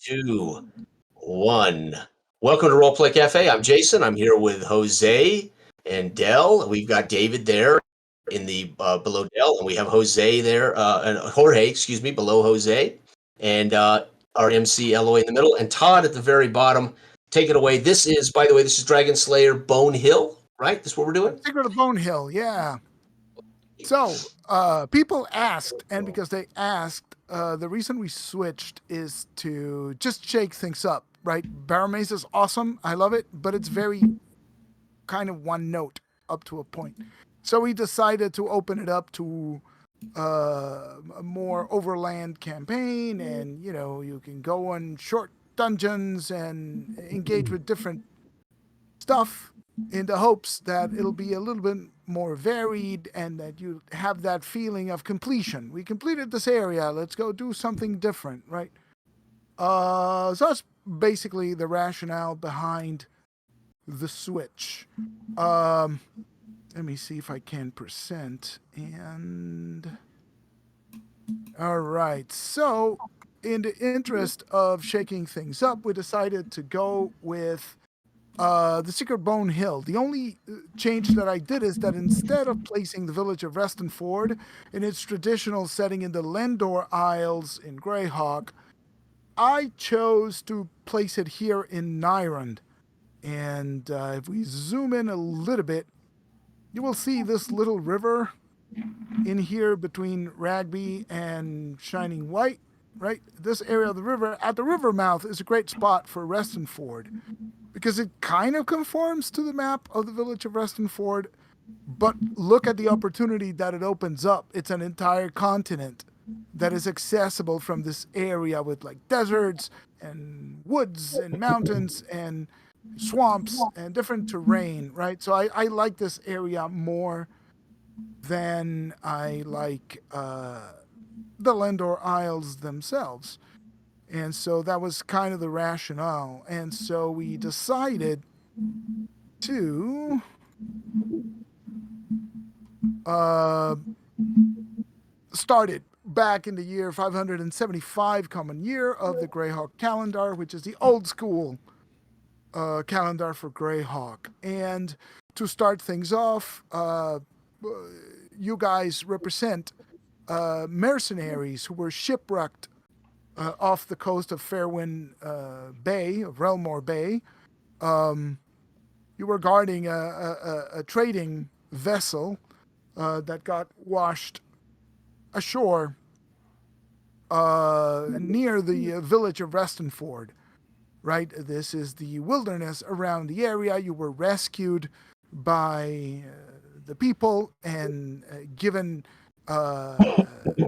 Two, one. Welcome to Roleplay Cafe. I'm Jason. I'm here with Jose and Dell. We've got David there in the below Dell, and we have Jose there, and Jorge, excuse me, below Jose, and our MC Eloy in the middle, and Todd at the very bottom. Take it away. This is, by the way, this is Dragon Slayer Bonehill, right? This is what we're doing. Secret of Bonehill, yeah. So, people asked, and because they asked, the reason we switched is to just shake things up, right? Barrowmaze is awesome. I love it, but it's very kind of one note up to a point. So we decided to open it up to a more overland campaign, and you can go on short dungeons and engage with different stuff in the hopes that it'll be a little bit more varied and that you have that feeling of completion. We completed this area. Let's go do something different, right? So that's basically the rationale behind the switch. Let me see if I can present. And all right. So, in the interest of shaking things up, we decided to go with the Secret Bonehill. The only change that I did is that instead of placing the village of Restonford in its traditional setting in the Lendor Isles in Greyhawk, I chose to place it here in Nyrund. And if we zoom in a little bit, you will see this little river in here between Ragby and Shining White, right? This area of the river, at the river mouth, is a great spot for Restonford because it kind of conforms to the map of the village of Restonford, but look at the opportunity that it opens up. It's an entire continent that is accessible from this area with like deserts and woods and mountains and swamps and different terrain, right? So I like this area more than I like the Lendor Isles themselves. And so that was kind of the rationale. And so we decided to start it back in the year 575 common year of the Greyhawk calendar, which is the old school calendar for Greyhawk. And to start things off, you guys represent mercenaries who were shipwrecked off the coast of Fairwind Bay, of Relmore Bay. You were guarding a trading vessel that got washed ashore near the village of Restonford. Right, this is the wilderness around the area. You were rescued by the people and given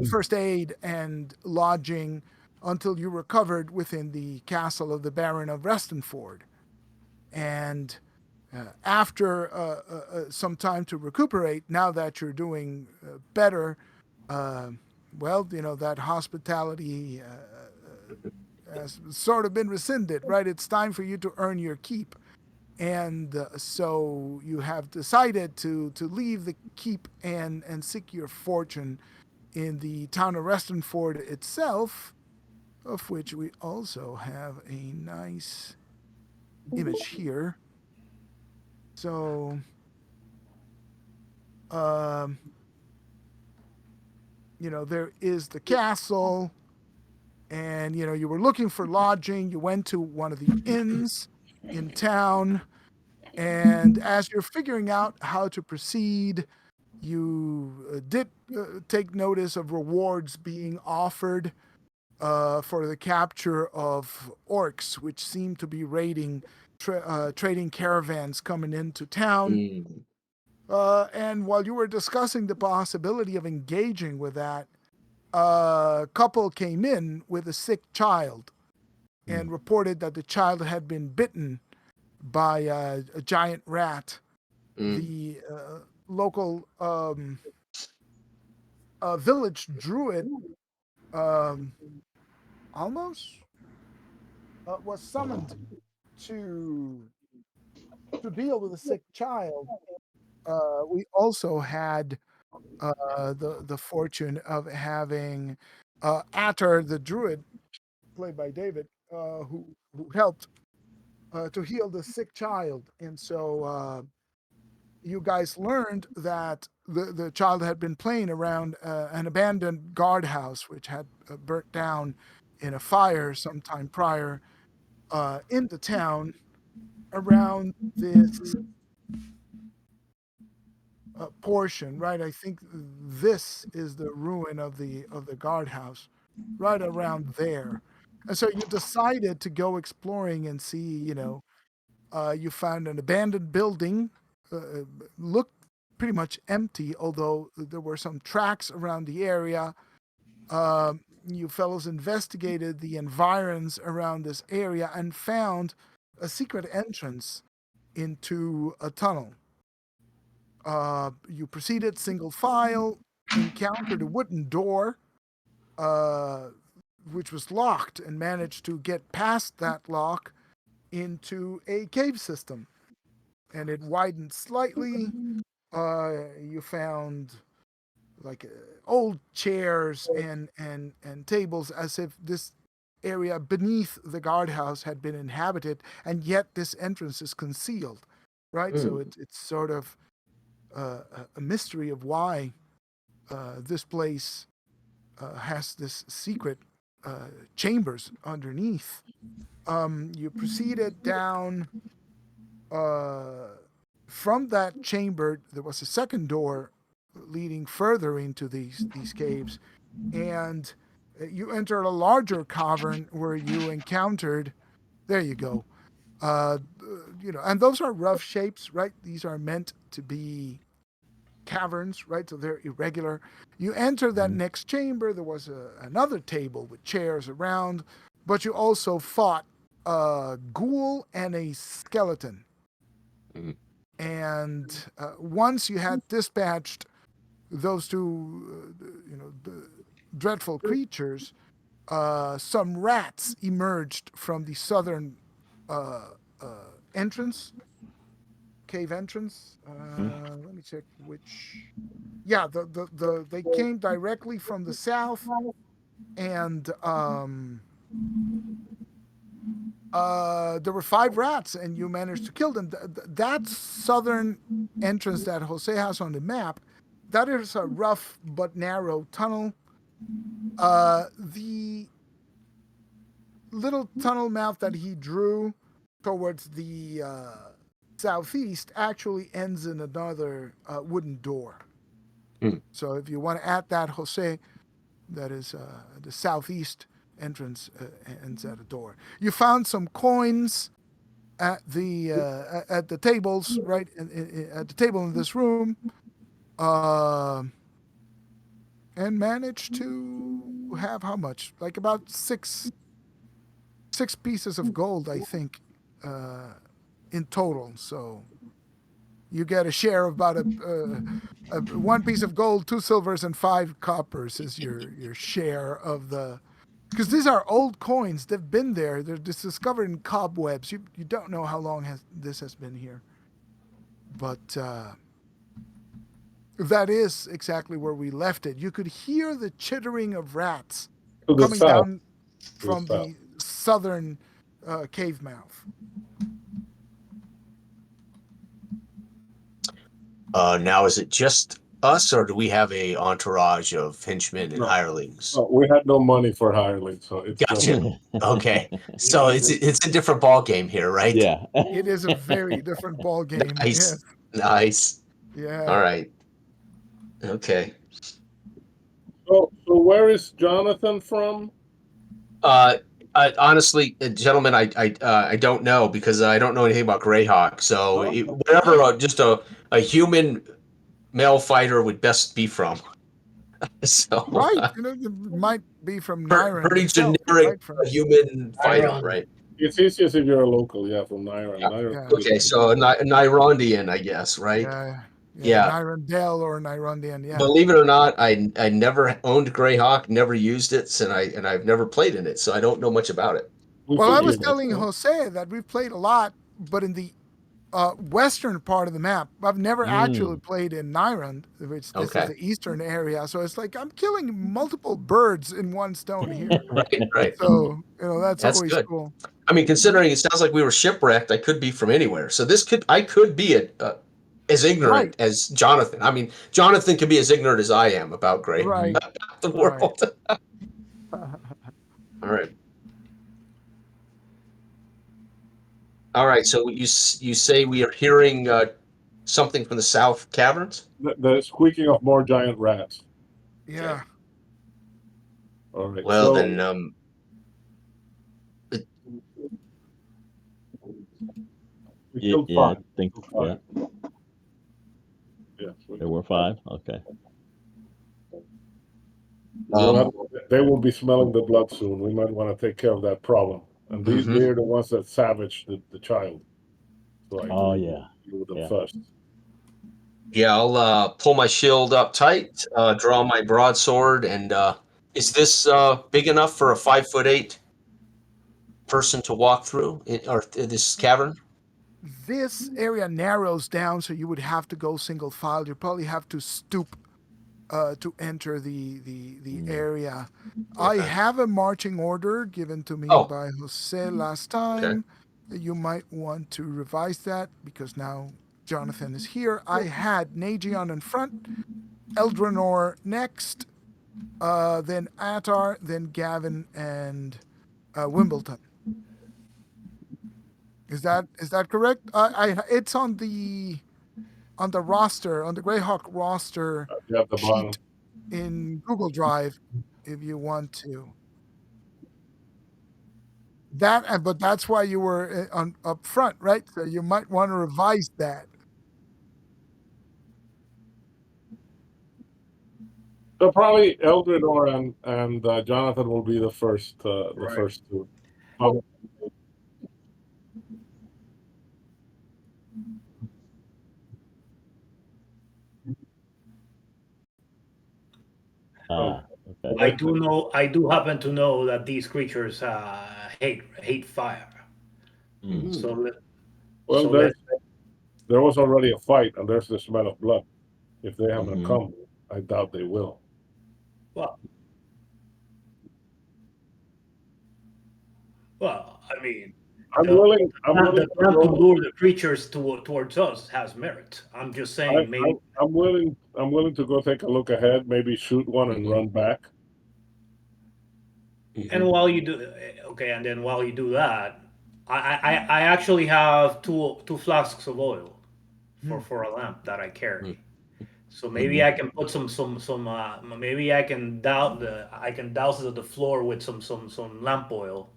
first aid and lodging until you recovered within the castle of the Baron of Restonford. And after some time to recuperate, now that you're doing better, well, that hospitality has sort of been rescinded, right? It's time for you to earn your keep. And so you have decided to leave the keep and seek your fortune in the town of Restonford itself, of which we also have a nice image here. So, there is the castle, and, you were looking for lodging. You went to one of the inns in town, and as you're figuring out how to proceed, you did take notice of rewards being offered for the capture of orcs, which seem to be raiding trading caravans coming into town. And while you were discussing the possibility of engaging with that, a couple came in with a sick child and reported that the child had been bitten by a giant rat. The local village druid almost was summoned to deal with a sick child. We also had the fortune of having Atter the druid, played by David, who helped to heal the sick child, and so you guys learned that the child had been playing around an abandoned guardhouse, which had burnt down in a fire sometime prior in the town around this portion, right? I think this is the ruin of the guardhouse, right around there. And so you decided to go exploring and see. You found an abandoned building, looked pretty much empty, although there were some tracks around the area. You fellows investigated the environs around this area and found a secret entrance into a tunnel. You proceeded single file, encountered a wooden door, uh, which was locked, and managed to get past that lock into a cave system. And it widened slightly. You found like old chairs and tables, as if this area beneath the guardhouse had been inhabited, and yet this entrance is concealed, right? So it's sort of a mystery of why this place has this secret chambers underneath. You proceeded down from that chamber. There was a second door leading further into these caves, and you entered a larger cavern where you encountered. There you go. And those are rough shapes, right? These are meant to be caverns, right? So they're irregular. You enter that next chamber. There was another table with chairs around, but you also fought a ghoul and a skeleton. And once you had dispatched those two, dreadful creatures, some rats emerged from the southern entrance, cave entrance. Let me check which. Yeah, they came directly from the south, and there were 5 rats, and you managed to kill them. That southern entrance that Jose has on the map, that is a rough but narrow tunnel. The little tunnel mouth that he drew towards the southeast actually ends in another wooden door. So if you want to add that, Jose, that is the southeast entrance ends at a door. You found some coins at the tables, right? At the table in this room, and managed to have how much? Like about six pieces of gold, I think, in total. So you get a share of about a 1 piece of gold, 2 silvers, and 5 coppers is your share of the. Because these are old coins. They've been there. They're just discovered in cobwebs. You don't know how long this has been here. But that is exactly where we left it. You could hear the chittering of rats coming down from the southern cave mouth. Now, is it just us, or do we have a entourage of henchmen and hirelings? No, we had no money for hirelings, so it's Gotcha. Okay, so it's a different ball game here, right? Yeah. It is a very different ball game. Nice. Yes. Nice. Yeah. All right. Okay. So where is Jonathan from? Honestly, gentlemen, I don't know, because I don't know anything about Greyhawk. So wherever just a human male fighter would best be from. So Right. It might be from Nyron. pretty himself, generic right? From human fighter, right? It's easiest if you're a local, from Nyron. Yeah. Nyron. Okay, so Nyrondian, I guess, right? Yeah. Nyrondale or Nyrondian. Yeah. Believe it or not, I never owned Greyhawk, never used it, and I've never played in it, so I don't know much about it. Well, I was telling Jose that we've played a lot, but in the western part of the map. I've never actually played in Nyrund, which this is Okay. the eastern area. So it's like I'm killing multiple birds in one stone here. Right. So that's That's always good. cool. I mean, considering it sounds like we were shipwrecked, I could be from anywhere. So I could be as ignorant Right. as Jonathan. I mean, Jonathan can be as ignorant as I am about Right. about the Right. world. All right. All right. So you say we are hearing something from the south caverns? The squeaking of more giant rats. Yeah. All right. Well, so then, we Yeah, killed yeah, I five. think, yeah, Yeah. there were 5. Okay. They will be smelling the blood soon. We might want to take care of that problem. And Mhm. they're the ones that savaged the child. So I Oh, agree yeah. with them Yeah. first. Yeah, I'll pull my shield up tight, draw my broadsword, and is this big enough for a 5'8" person to walk through, or this cavern? This area narrows down, so you would have to go single file. You probably have to stoop to enter the area. I Okay. have a marching order given to me Oh. by Jose last time. You might want to revise that because now Jonathan is here. I had Nagion in front, Eldrenor next, then Attar, then Gavin and Wimbledon. Is that correct? It's on the roster, on the Greyhawk roster You have the bottom. sheet in Google Drive if you want to. But that's why you were on up front, right? So you might want to revise that. So probably Eldredor and Jonathan will be the first Right. first two. Um, Okay. I do happen to know that these creatures hate fire. Mm. So well, let there was already a fight, and there's the smell of blood. If they haven't Mhm. come, I doubt they will. well, I mean, I'm willing. I'm willing the to plan to go. lure the creatures towards us has merit. I'm just saying, maybe. I'm willing. I'm willing to go take a look ahead. Maybe shoot one and run back. And while you do, okay, and then while you do that, I actually have two flasks of oil for a lamp that I carry. So maybe I can put some maybe I can douse the floor with some lamp oil,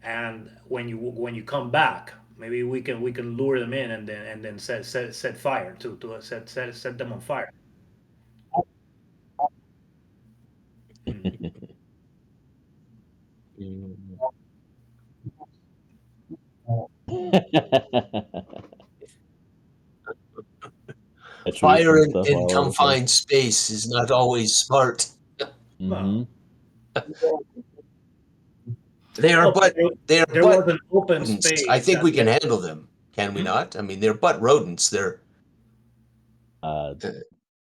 and when you come back, maybe we can lure them in and then set fire to set them on fire. Mm. Tetris Fire and in, stuff in all over the place. confined space is not always smart. Mm-hmm. They are Well, but there was an open rodents. I space think that we can handle them, can we not? I mean, they're but rodents. They're Uh,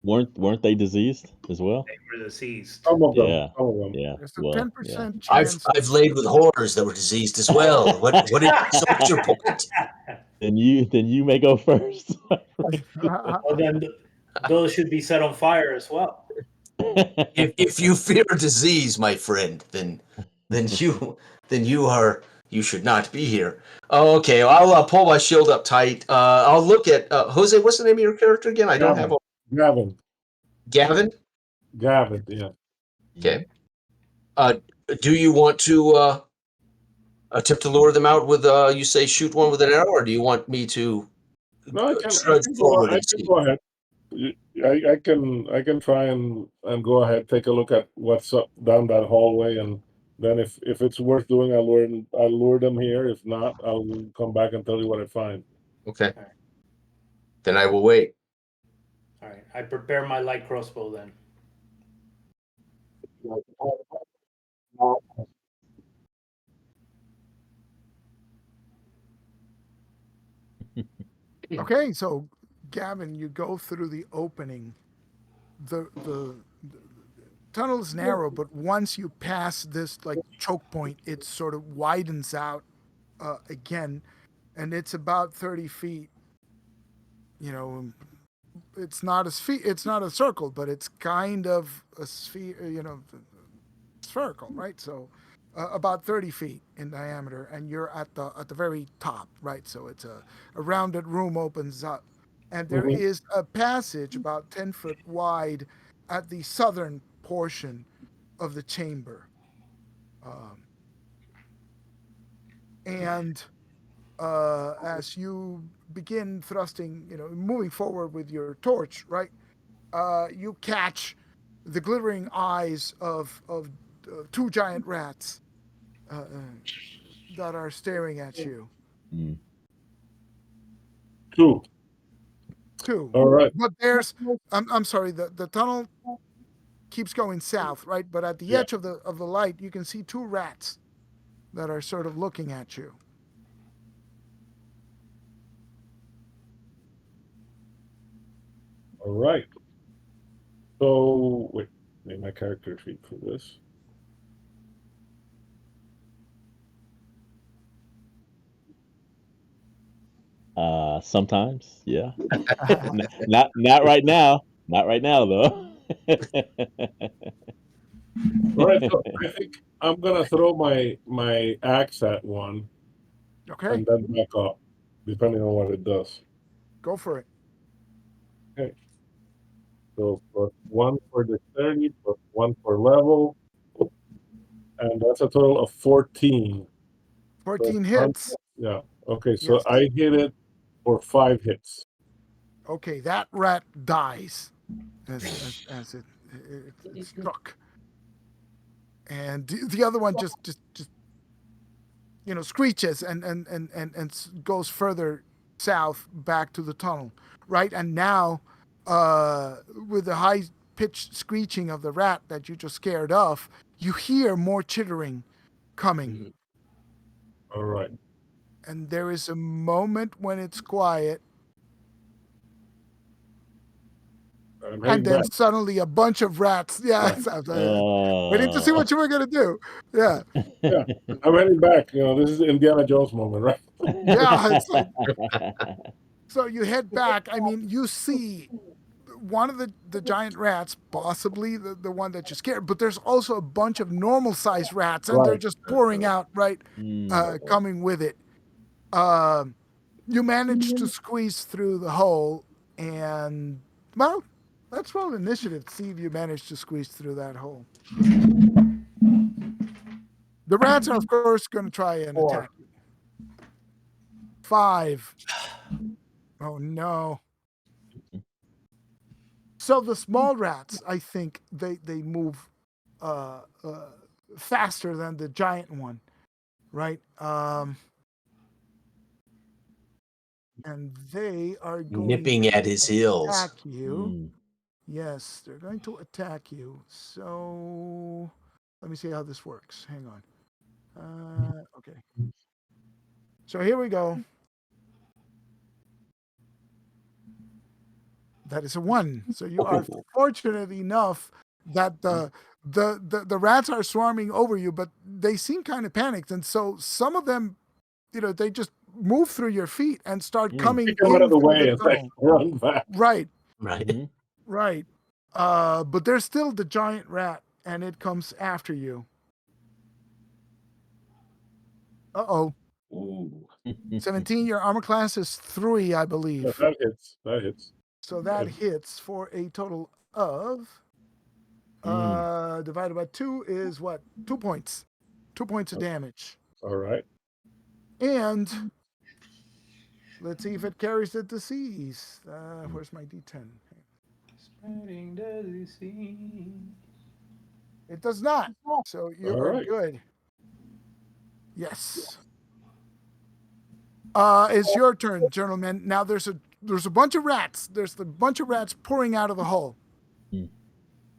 weren't they diseased as well? they were deceased. Some of them. Yeah. Some of them. Yeah. There's a Well, yeah. 10% I've chance. I've laid with whores that were diseased as well. So what's your point? Then you may go first. Well, then those should be set on fire as well. If you fear disease, my friend, then you should not be here. Oh, okay, I'll pull my shield up tight. I'll look at Jose. What's the name of your character again? I don't have a Gavin. Gavin. Gavin. Yeah. Okay. Do you want to attempt to lure them out with you say shoot one with an arrow, or do you want me to No, I trudge can go. forward I and can see? go ahead. I can try and go ahead, take a look at what's up down that hallway, and then if it's worth doing, I'll lure them here. If not, I'll come back and tell you what I find. Okay. Then I will wait. All right, I prepare my light crossbow then. Okay, so Gavin, you go through the opening. The tunnel is narrow, but once you pass this like choke point, it sort of widens out again, and it's about 30 feet. You know, it's not a circle, but it's kind of a sphere. Spherical, right? So about 30 feet in diameter, and you're at the very top, right? So it's a rounded room opens up, and there Mhm. is a passage about 10 foot wide at the southern portion of the chamber, and as you begin thrusting, moving forward with your torch, right? You catch the glittering eyes of two giant rats that are staring at you. Mm. Two. Too. All right. But there's I'm sorry, the tunnel keeps going south, right? But at the Yeah. edge of the light, you can see two rats that are sort of looking at you. All right. So wait, make my character sheet for this. Sometimes, yeah. Not right now. Not right now, though. All right. So I think I'm gonna throw my axe at one Okay, and then back up, depending on what it does. go for it. Okay. So plus one for dexterity, plus one for level, and that's a total of 14. 14 So, hits. yeah. Okay. So Yes. I hit it for 5 hits. Okay, that rat dies as it struck, and the other one just screeches and goes further south back to the tunnel, right? And now, with the high pitched screeching of the rat that you just scared off, you hear more chittering coming, All right. and there is a moment when it's quiet, I'm and heading then back. suddenly a bunch of rats. Yeah, Right. I was waiting to see what you were gonna do. Yeah, Yeah. I'm heading back. This is Indiana Jones moment, right? yeah. It's like, so you head back. I mean, you see one of the giant rats, possibly the one that you scared, but there's also a bunch of normal sized rats, and they're Right. just pouring out, right, Mm. coming with it. You manage to squeeze through the hole, and well, let's roll initiative to see if you manage to squeeze through that hole. The rats are, of course, going to try and 4. attack you. 5. Oh no. So the small rats, I think they move uh, uh, faster than the giant one, right? And they are going Nipping at his to heels. attack you. Mm. Yes, they're going to attack you. So let me see how this works. Hang on. Okay. So here we go. That is a 1. So you are fortunate enough that the rats are swarming over you, but they seem kind of panicked, and so some of them, they just move through your feet and start Mm. coming Kick him out in of the through way the and like tunnel. run back. Right, Right. Mhm. right. But there's still the giant rat, and it comes after you. Uh-oh. Ooh. 17, your armor class is 3, I Yeah, believe. that hits. That hits. So that hits for a total of divided by 2 is what? 2 points. 2 points of damage. All right. And let's see if it carries the disease. Where's my D10? Spreading the disease. It does not. So you All are right. good. Yes. It's your turn, gentlemen. Now there's a bunch of rats. There's a bunch of rats pouring out of the hole. Mm.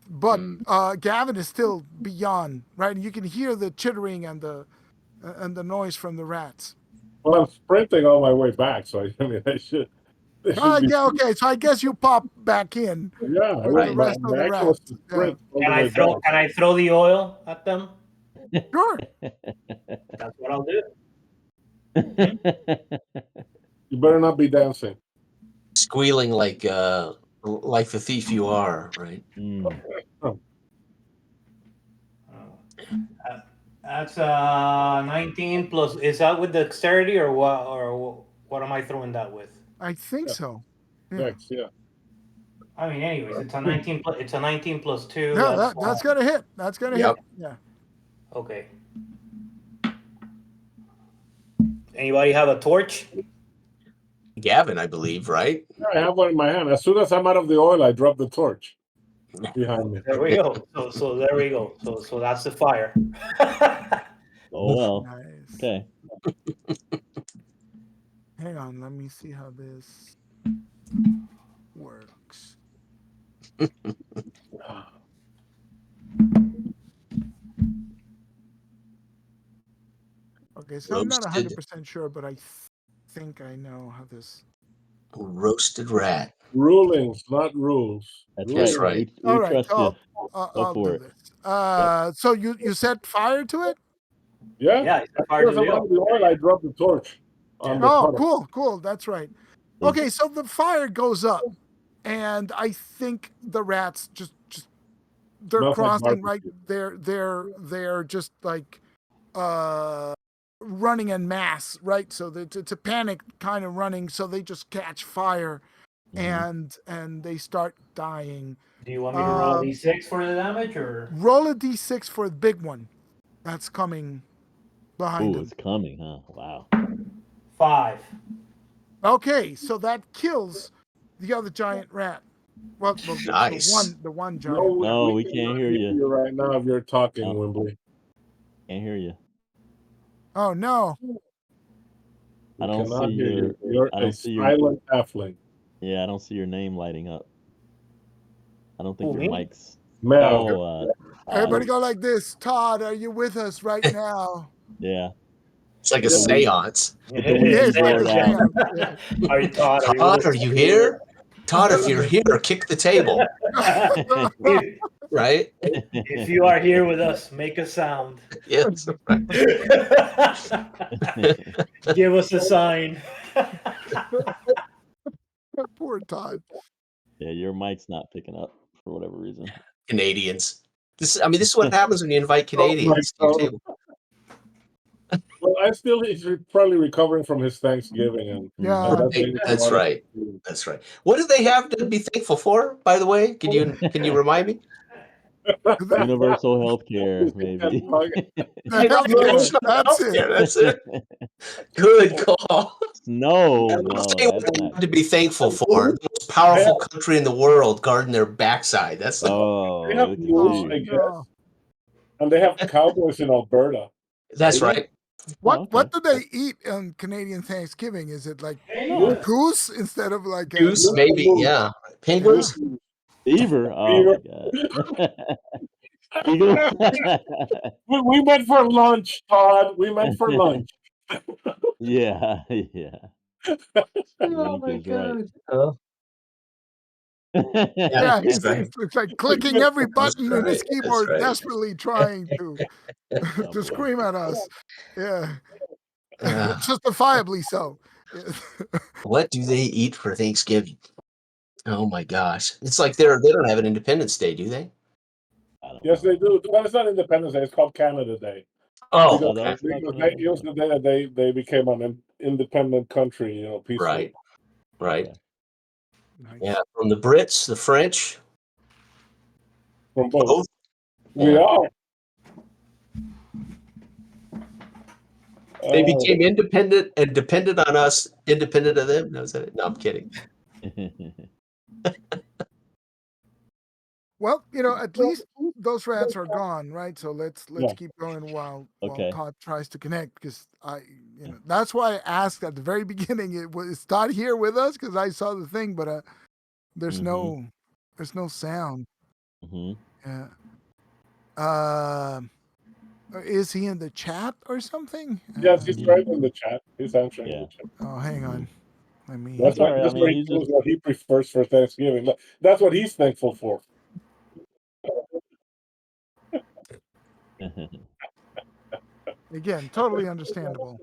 But Gavin is still beyond, right? And you can hear the chittering and the noise from the rats. Well, I'm sprinting on my way back, so I mean, I should. They should be. Yeah, okay. So I guess you pop back in Yeah, with Right. the rest of my the action rats. was to Yeah. sprint all Can the I way throw? back. Can I throw the oil at them? Sure. That's what I'll do. You better not be dancing. Squealing like the thief you are, right? Mm. That's 19 plus. Is that with dexterity or what? Or what am I throwing that with? I think Yeah. so. Yeah. Next, yeah. I mean, anyways, it's a 19. It's a 19 plus 2. No, that's gonna hit. That's gonna Yep. hit. Yeah. Okay. Anybody have a torch? Gavin, I believe, right? Yeah, I have one in my hand. As soon as I'm out of the oil, I drop the torch behind me. There we go. So there we go. So that's the fire. Oh well. Nice. Okay. Hang on. Let me see how this works. Okay, so I'm not Roasted. 100% sure, but I think I know how this. Roasted rat. Rulings, not rules. That's Rulings. right. We All right, trust so you. I'll for do it. this. So you set fire to it? Yeah. Yeah, it's a As fire soon as to I'm the out of the oil, I drop the torch on the Oh, puddle. cool. That's right. Is- Okay, so the fire goes up, and I think the rats just they're Smells like crossing right. barbecue. They're just like running en masse, right? So it's a panic kind of running. So they just catch fire, Mhm. and they start dying. Do you want me to roll a d6 for the damage or? Roll a d6 for the big one that's coming behind Ooh, him. it's coming, huh? Wow. 5. Okay, so that kills the other giant rat. Well, Nice. the one giant. No, we cannot can't hear you. right now if you're talking, No. Wimbley. Can't hear you. Oh no! I We don't cannot see hear your. you. You're I a don't see your. silent halfling. Yeah, I don't see your name lighting up. I don't think Who, your me? mic's. Mel. No. Everybody go like this. Todd, are you with us right now? Yeah. It's like a Get the Ouija- seance. Get the Ouija Yeah, it's like a board out. seance. Yeah. Are you Todd? Are you Todd, with are us? you here? Todd, if you're here, kick the table. If, Right? if you are here with us, make a sound. Yes. Give us a sign. Poor Todd. Yeah, your mic's not picking up for whatever reason. Canadians. This is what happens when you invite Canadians to your God. table. Well, he's probably recovering from his Thanksgiving, and Yeah. that's why he That's wanted right. to- That's right. What do they have to be thankful for, by the way? Can you remind me? Universal health care, maybe. The healthcare. That's it. Healthcare, that's it. Good call. No, I'm no, saying that's what they not. have to be thankful for. The most powerful country in the world guarding their backside. That's They Oh, have look at wolves, you. I guess, No. and they have cowboys in Alberta. that's Do they? right. What Oh, okay. what do they eat on Canadian Thanksgiving? Is it like Oh, no. goose instead of like a Goose, maybe, yeah. Penguins? Beaver? Oh, my God. Eagle? We went for lunch, Todd. We went for lunch. Yeah, yeah. Oh Link is right. Yeah, Yeah, that's right. it's like clicking every button in his right, that's keyboard, right. desperately trying to Oh, to boy. scream at us. Yeah, Uh, justifiably so. what do they eat for Thanksgiving? Oh my gosh. It's like they don't have an Independence Day, do they? I don't Yes, know. they do. Well, it's not Independence Day. It's called Canada Day. Oh, Because, okay. that's not because Canada it was Day. the day that they became an independent country, peaceful. Right. Right. Okay. Nice. Yeah. From the Brits, the French, From both. both. We Yeah. are. They became independent and dependent on us, independent of them. No, is that it? No, I'm kidding. Well, at least those rats are gone, right? So let's Yeah. keep going while Okay. Todd tries to connect, because that's why I asked at the very beginning. Is Todd here with us? Because I saw the thing, but there's no sound. Hmm. Yeah. Is he in the chat or something? Yes, he's right in the chat. He's answering Yeah. the chat. Oh, hang on. Let me. That's all right. that's I mean, where he he's tells just what he prefers for Thanksgiving. That's what he's thankful for. Again, totally understandable.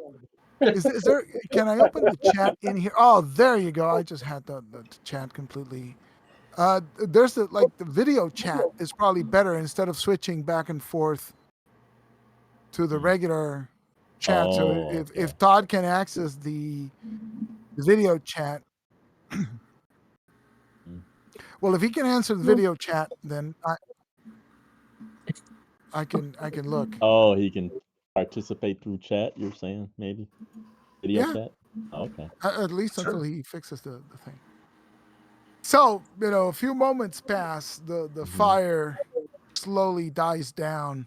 Is there? Can I open the chat in here? Oh, there you go. I just had the chat completely. There's the video chat is probably better instead of switching back and forth to the regular chat. So Oh, okay. if Todd can access the video chat, well, if he can answer the video chat, then I can look. Oh, he can participate through chat. You're saying maybe video Yeah, chat. Okay. at least Sure. until he fixes the thing. So a few moments pass. The fire slowly dies down.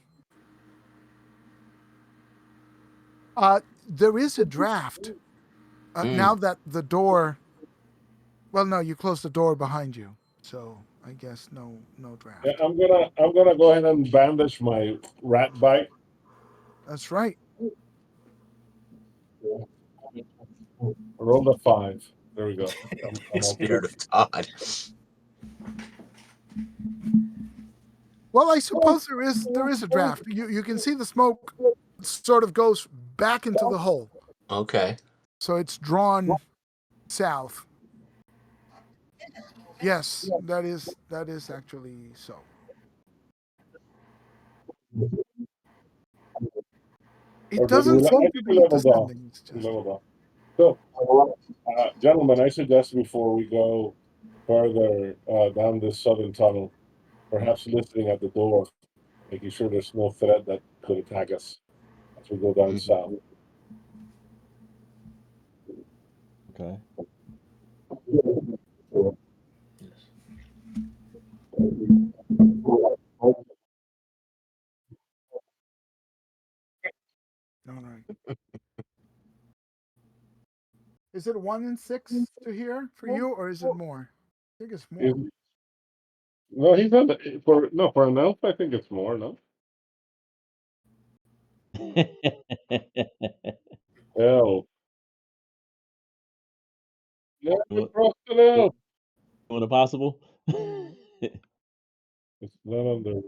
There is a draft. Now that the door, well, no, you closed the door behind you, so I guess no draft. Yeah, I'm gonna go ahead and bandage my rat bite. That's right. Roll the 5. There we go. I'm Spirit of Todd. Well, I suppose there is a draft. You can see the smoke sort of goes back into the hole, Okay. so it's drawn south. Yes, that is actually so. It Okay, doesn't I seem think to we be leveled off. descending. It's We just leveled off. So, gentlemen, I suggest before we go further down this southern tunnel, perhaps listening at the door, making sure there's no threat that could attack us as we go down south. Okay. all right. Is it 1 in 6 to hear for you, or is it more? I think it's more. No, he's on the for an elf. I think it's more. No, elf. Never What- trust an elf. Doing it possible? It's not on the.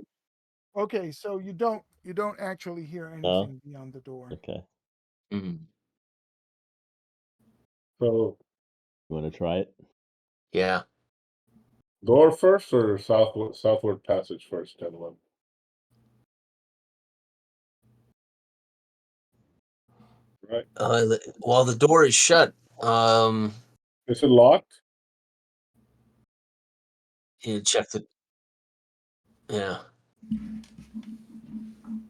Okay, so you don't actually hear No. anything beyond the door. Okay. Mhm. So You want to try it? Yeah. door first or southward passage first, gentlemen? Right. While the door is shut, Is it locked? you check the. Yeah.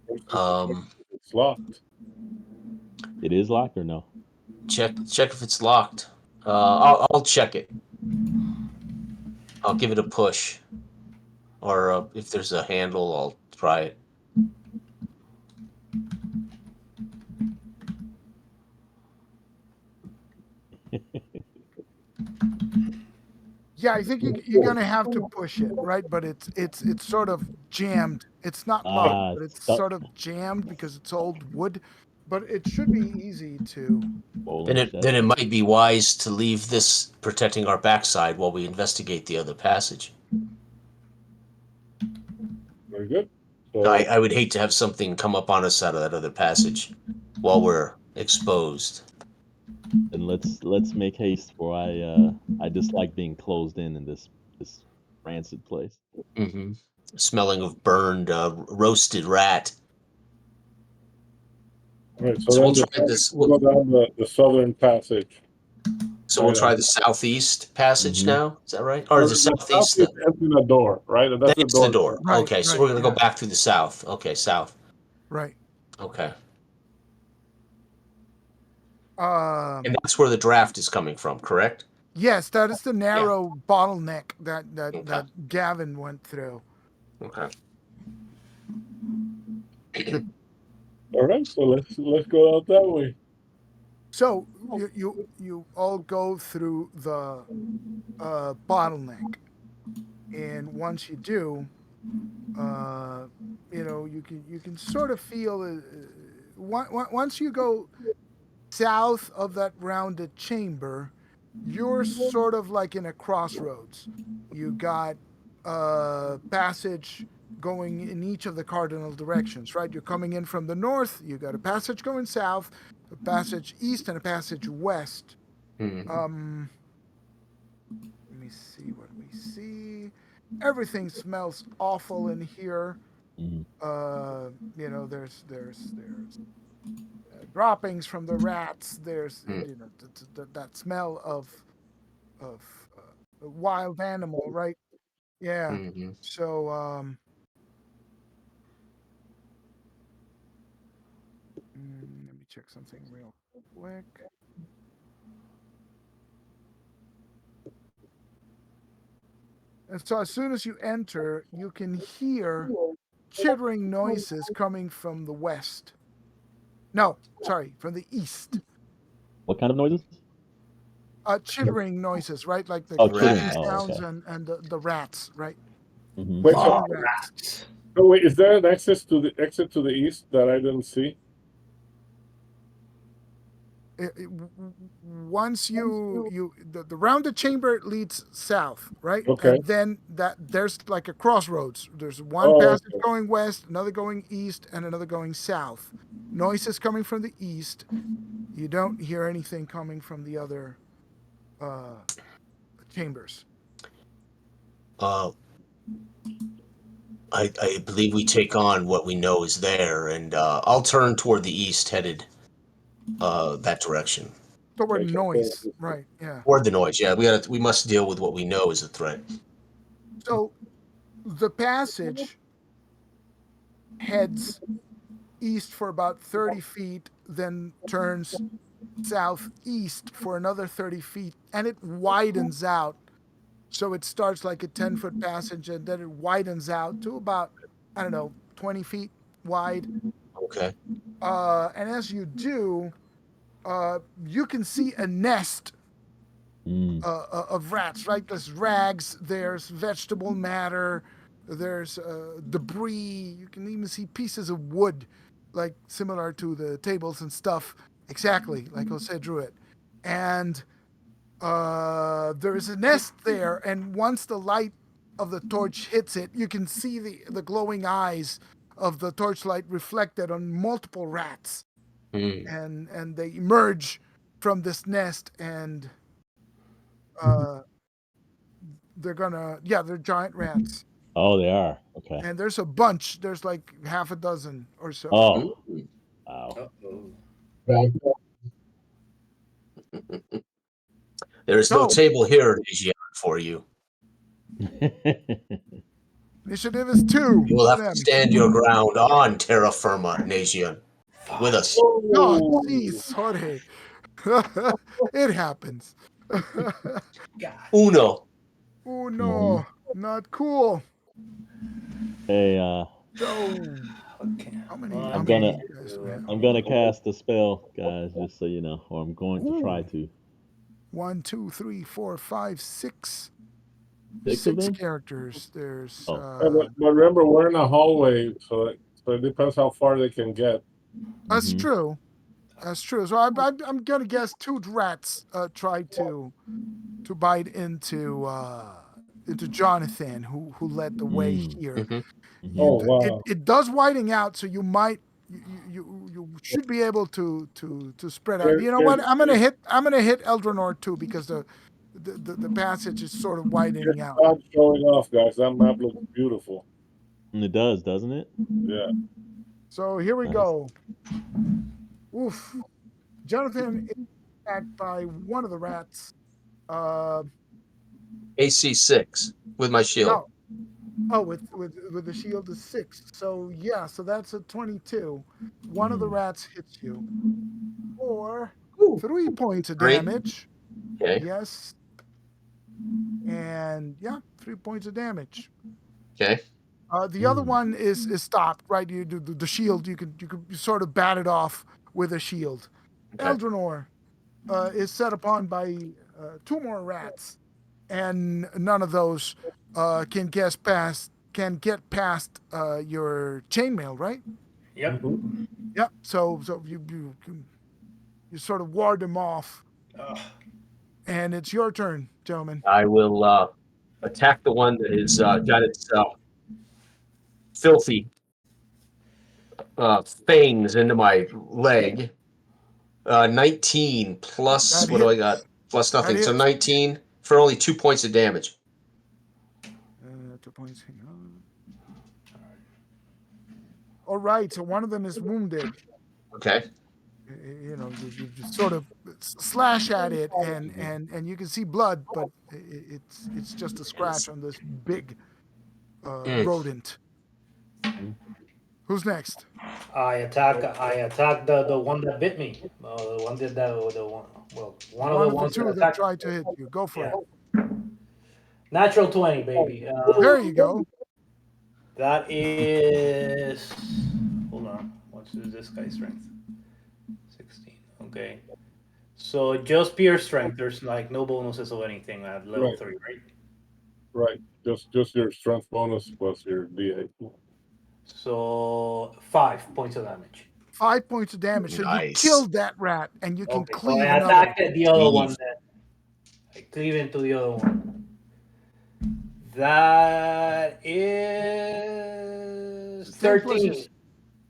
It's locked. It is locked or no? Check if it's locked. I'll check it. I'll give it a push, or if there's a handle, I'll try it. Yeah, I think you're gonna have to push it, right? But it's sort of jammed. It's not locked, but It's it's stuck. sort of jammed because it's old wood. But it should be easy to. Bowling Then it might be wise to leave this protecting our backside while we investigate the other passage. Very good. So I would hate to have something come up on us out of that other passage while we're exposed. Then let's make haste, for I dislike being closed in this rancid place. Mm-hmm. Smelling of burned, roasted rat. all right. So So we'll then try this. we'll go down the southern passage. So we'll try the southeast passage now. Is that right? Or the southeast? Southeast entering a door, right? That's the That's the door. door. Right, Okay, so right, we're gonna go yeah. back through the south. Okay, south. Right. Okay, Um. and that's where the draft is coming from, correct? Yes, that is the narrow bottleneck that Okay. Gavin went through. Okay. All right. So let's go out that way. So you all go through the bottleneck, and once you do, You can sort of feel once you go south of that rounded chamber, you're sort of like in a crossroads. You got a passage going in each of the cardinal directions, right? You're coming in from the north, you got a passage going south, a passage east, and a passage west. Mm. Let me see what we see. Everything smells awful in here. Mhm. There's droppings from the rats. There's that smell of a wild animal, right? Yeah. Mm-hmm. So let me check something real quick. And so as soon as you enter, you can hear chittering noises coming from the west. No, sorry, from the east. What kind of noises? Chittering noises, right? Like the Oh, clicking chittering. Rat. Oh, sounds okay. and the rats, right? Hmm. Wait, Crawling so, rats. Rats. so wait, is there an access to the exit to the east that I didn't see? Once the rounded chamber leads south, right? Okay. And then that there's like a crossroads. There's one Oh, passage okay. going west, another going east, and another going south. Noises coming from the east. You don't hear anything coming from the other uh, chambers. Uh, I believe we take on what we know is there, and I'll turn toward the east, headed that direction. Toward Make it noise, right? Yeah. Toward the noise. Yeah, we must deal with what we know is a threat. So the passage heads east for about 30 feet, then turns southeast for another 30 feet, and it widens out. So it starts like a 10-foot passage, and then it widens out to about, I don't know, 20 feet wide. Okay. And as you do, you can see a nest Mm. of rats, right? There's rags, there's vegetable matter, there's debris. You can even see pieces of wood, like similar to the tables and stuff, exactly like Jose drew it. And there is a nest there, and once the light of the torch hits it, you can see the glowing eyes of the torchlight reflected on multiple rats, Mm. and they emerge from this nest, and uh, they're giant rats, Oh, they are. Okay. and there's a bunch. There's like half a dozen or so. Oh, Mm. wow. Uh-oh. back. There is no So table here, Asian, for you. initiative is 2 You will for have to them. stand your ground on terra firma, Nation, with Fuck. us. Oh, Oh, jeez, Jorge. It happens. God. Uno. Oh Mhm. no, not cool. Hey, So Okay. how I'm many do gonna Okay. you guys have? I'm gonna cast a spell, guys, just so you know, or I'm going to try Ooh, to. 1, 2, 3, 4, 5, 6. 6 of 6 them? characters. There's Oh. but remember, we're in a hallway, so it depends how far they can get. that's Hmm. true. That's true. So I'm gonna guess 2 rats tried to bite into Jonathan, who led the way Mm. here. Hmm. Hmm. Oh, It wow. it does widening out, so you should be able to spread out. You know what? I'm gonna hit Eldronor too, because the passage is sort of widening out. Stop showing off, guys. That map looks beautiful. And it does, doesn't it? Yeah. So here we Nice. go. Oof. Jonathan is attacked by one of the rats. Uh, AC 6 with my shield. no. Oh, with the shield is 6. So yeah, so that's a 22. One of the Mm. rats hits you for Ooh. 3 points of 3. damage. Okay. Yes, and yeah, 3 points of damage. Okay. The other Mm. one is stopped, right? You do the shield. You sort of bat it off with a shield. Okay. Eldronor is set upon by 2 more rats, and none of those can guess past can get past your chainmail, right? Yep. Mhm. Yep. So you sort of ward them off, and it's your turn, gentlemen. I will attack the one that has got its filthy fangs into my leg. 19 plus, That what do I hits. got? Plus That nothing. So hits. 19 for only 2 points of damage. 2 points. Hang on. All right. So one of them is wounded. Okay. You know, you just sort of slash at it, and you can see blood, but it's just a scratch on this big rodent. Who's next? I attack the one that bit me. The one that the one. Well, one of One the of the ones that two that attacked. tried to hit you. Go for Yeah. it. Natural 20, baby. There you go. That is. Hold on. What's this guy's strength? 16. Okay. So just pure strength. There's like no bonuses or anything at level Right. 3, right? Right. Just your strength bonus plus your D8. So 5 points of damage. 5 points of damage. So you Nice. killed that rat, and you can Okay, so cleave I another. attacked the other one Cleave. then. I cleave into the other one. That is 10 plus 13. your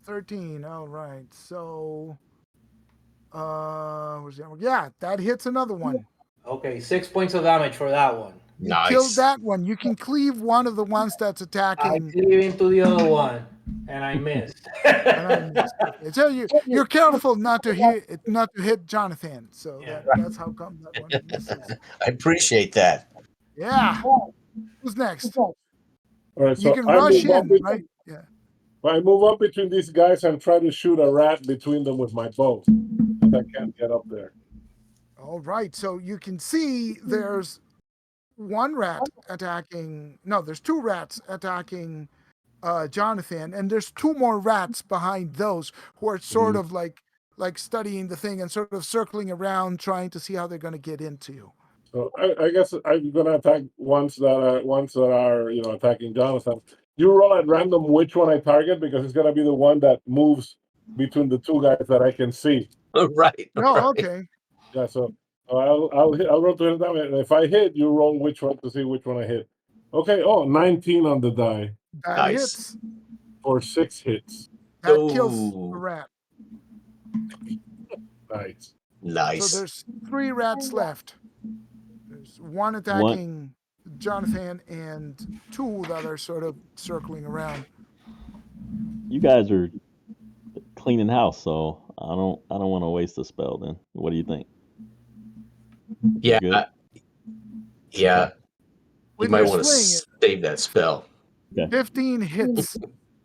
13. All right. So, where's the other one? Yeah, that hits another one. Okay, 6 points of damage for that one. You killed Nice. that one. You can cleave one of the ones that's I attacking. cleave into the other one, and I missed. And I missed. Okay, so you're careful not to hit Jonathan. So Yeah. that's how come that one misses. I appreciate that. Yeah. Who's next? All right. You So can rush in, right? Yeah. I move up between these guys and try to shoot a rat between them with my bow, but I can't get up there. All right. So you can see there's one rat attacking. No, there's two rats attacking Jonathan, and there's two more rats behind those who are sort of like studying the thing and sort of circling around, trying to see how they're going to get into you. So I guess I'm gonna attack ones that are attacking Jonathan. You roll at random which one I target because it's gonna be the one that moves between the two guys that I can see. Right. No, right. okay. Yeah, so I'll roll to hit them, and if I hit, you roll which one to see which one I hit. Okay. Oh, 19 on the die That Nice. hits. for 6 hits. That kills the Ooh. rat. Nice. Nice. So there's 3 rats left. There's one attacking Jonathan and 2 that are sort of circling around. You guys are cleaning house, so I don't want to waste a spell. Then what do you think? Yeah. Good? Yeah. You With might your want to sling, save that spell. 15 hits.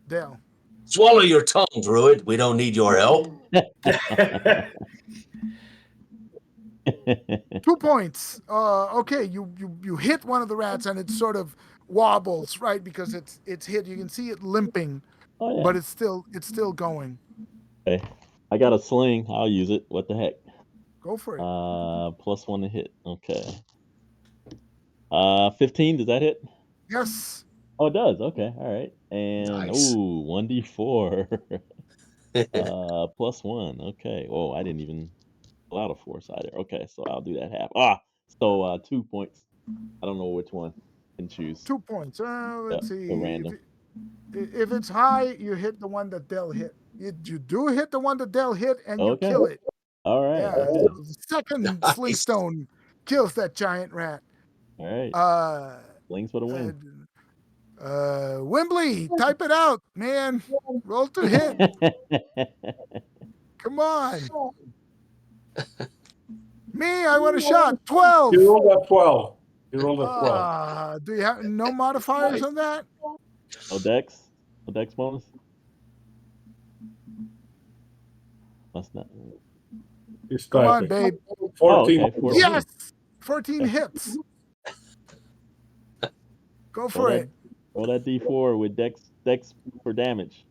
Dale. Swallow your tongue, Druid. We don't need your help. 2 points. Okay, you hit one of the rats and it sort of wobbles, right? Because it's hit. You can see it limping, Oh yeah. but it's still going. Okay. I got a sling. I'll use it. What the heck? Go for it. +1 to hit. Okay. 15. Does that hit? Yes. Oh, it does. Okay. All right. And Nice. 1d4. +1. Okay. Oh, I didn't even pull out a force either. Okay, so I'll do that half. So 2 points. I don't know which one. Can choose. 2 points. Let's see. The random. If it's high, you hit the one that Dell hit. You do hit the one that Dell hit, and you Okay. kill it. All right. Yeah. Okay. The second Nice. sling stone kills that giant rat. All right. Slings for the win. Wembley, type it out, man. Roll to hit. Come on. Me, I want a shot. 12. You rolled a 12. You rolled a 12. Do you have no modifiers on that? No dex? No dex bonus? That's not. He's Come on, typing. babe. 14. Oh, okay, 14. Yes. 14 hits. Go for it. Roll that d4 with dex for damage.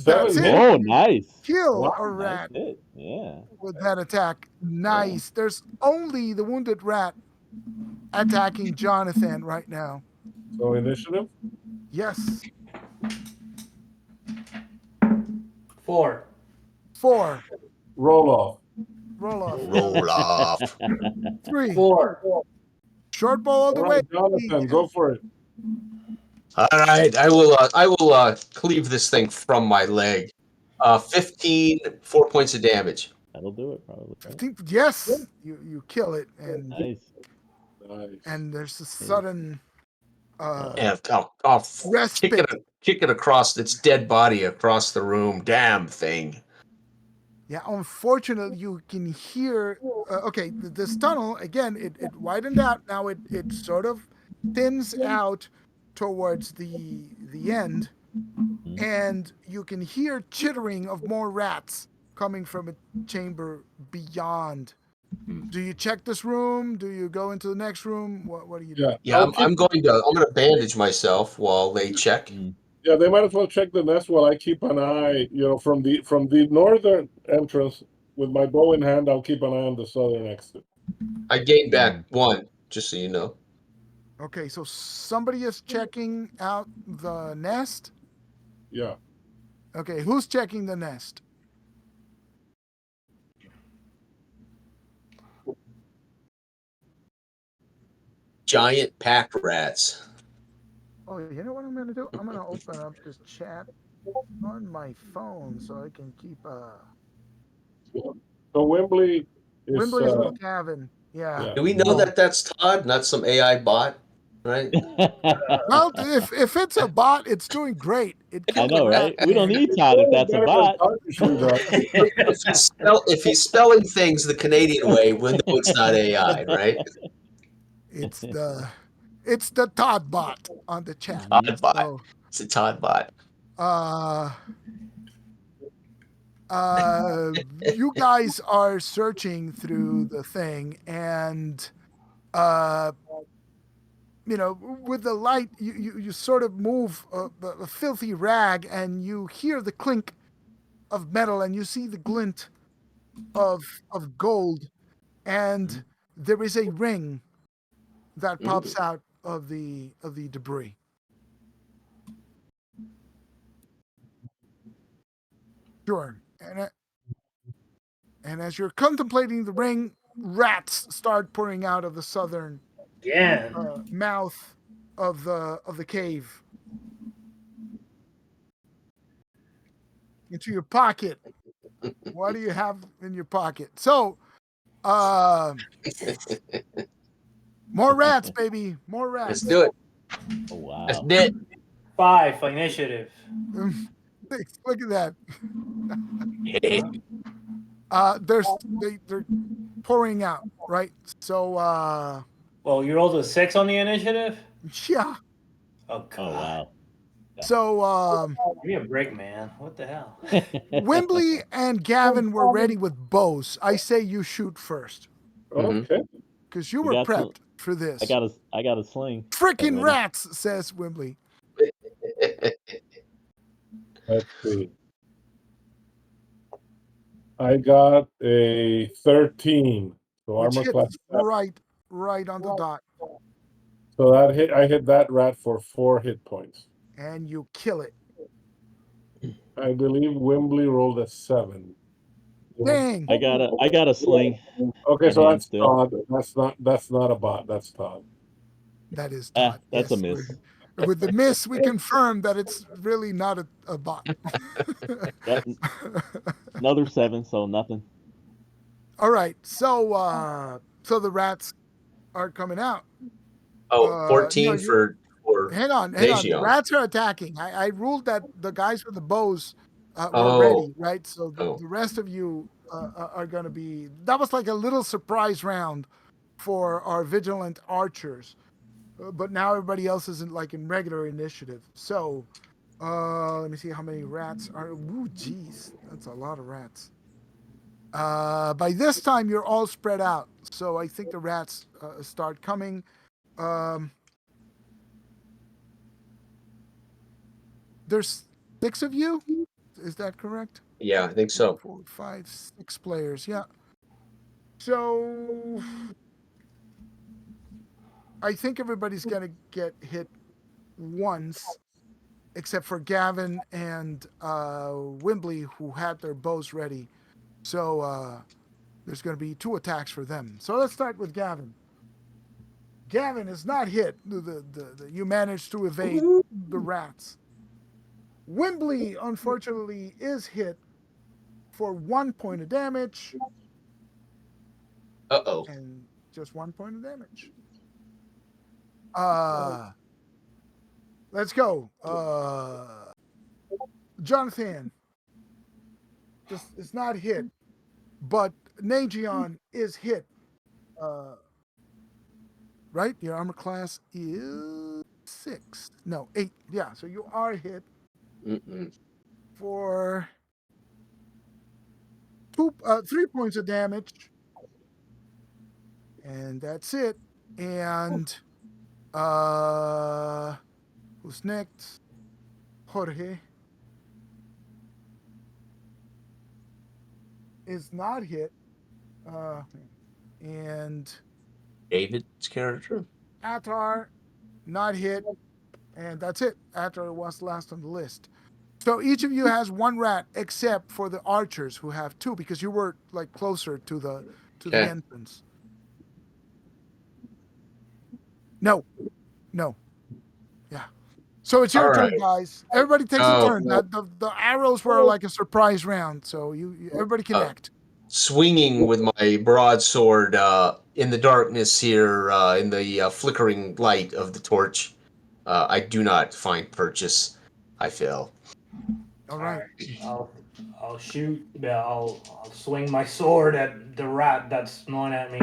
That's it. Oh, nice. Kill Wow, a rat Nice hit. Yeah. with that attack. Nice. There's only the wounded rat attacking Jonathan right now. So initiative? Yes. 4. 4. Roll off. Roll off. Roll off. 3. 4. Short bow all the All way. right, Jonathan, go for it. All right, I will cleave this thing from my leg. 15, 4 points of damage. That'll do it, probably. Right? 15. Yes. You kill it, and Nice. Nice. there's a sudden And I'll respite. kick it across its dead body across the room. Damn thing. Yeah, unfortunately, you can hear. Okay, this tunnel again. It widened out. Now it sort of thins out towards the end, Mhm. and you can hear chittering of more rats coming from a chamber beyond. Do you check this room? Do you go into the next room? What do you do? Yeah, Yeah, I'm going to bandage myself while they check. Mm. yeah. They might as well check the nest while I keep an eye. From the northern entrance with my bow in hand. I'll keep an eye on the southern exit. I gained back 1, just so you know. Okay, so somebody is checking out the nest. Yeah. Okay, who's checking the nest? Giant pack rats. Oh, you know what I'm gonna do? I'm gonna open up this chat on my phone so I can keep So Wembley is. Wimbley's with Gavin. Yeah. Do we know that that's Todd, not some AI bot? Right? Well, if it's a bot, it's doing great. It I killed know, a rat. right? We don't man. need Todd if that's a bot. If he's spelling things the Canadian way, we'll know it's not AI, right? It's the Todd bot on the chat. Todd bot. So, It's a Todd bot. you guys are searching through the thing, and with the light, you sort of move a filthy rag, and you hear the clink of metal, and you see the glint of gold, and there is a ring that pops out of the debris. Sure, and as you're contemplating the ring, rats start pouring out of the southern Again. mouth of the cave into your pocket. What do you have in your pocket? So, more rats, baby, more rats. Let's do it. Oh, wow. Let's do it. 5 initiative. Look at that. They're pouring out, right? So, Well, you rolled a 6 on the initiative? yeah. Oh, God. Oh, wow. So, Give me a break, man. What the hell? Wembley and Gavin were ready with bows. I say you shoot first Okay. because you We were got some- prepped for this. I got a sling. Freaking Ready. rats, says Wembley. Let's see. I got a 13. So Which armor hits class. right on the dot. So I hit that rat for 4 hit points. And you kill it. I believe Wembley rolled a 7. Dang. I got a sling. Okay, so in that's still. Todd. That's not a bot. That's Todd. That is Todd. That's a Yes, miss. With the miss, we confirm that it's really not a bot. Yep. Another 7, so nothing. All right. So the rats are coming out. Oh, 14 for Hang on. The Legion. rats are attacking. I ruled that the guys with the bows were Oh. ready, right? So Oh. the rest of you are going to be. That was like a little surprise round for our vigilant archers, but now everybody else is in regular initiative. So let me see how many rats are. Ooh, geez, that's a lot of rats. By this time, you're all spread out, so I think the rats start coming. There's 6 of you. Is that correct? Yeah, I think so. 4, 5, 6 players. Yeah. So I think everybody's gonna get hit once. except for Gavin and Wimbley, who had their bows ready. So there's going to be 2 attacks for them. So let's start with Gavin. Gavin is not hit. You managed to evade the rats. Wimbley, unfortunately, is hit for 1 point of damage. Uh-oh. And just 1 point of damage. Let's go. Jonathan. It's not hit. But Nagion is hit. Right? Your armor class is 6. No, 8. Yeah, so you are hit for 3 points of damage. And that's it. And who's next? Jorge is not hit. And David's character. Attar, not hit. And that's it. Attar was last on the list. So each of you has 1 rat, except for the archers who have 2, because you were like closer to the entrance. No. Yeah. So it's your turn, guys. Everybody takes a turn. The arrows were like a surprise round, so everybody can act. Swinging with my broadsword in the darkness here, in the flickering light of the torch. I do not find purchase. I fail. All right. I'll shoot. Yeah, I'll swing my sword at the rat that's gnawing at me,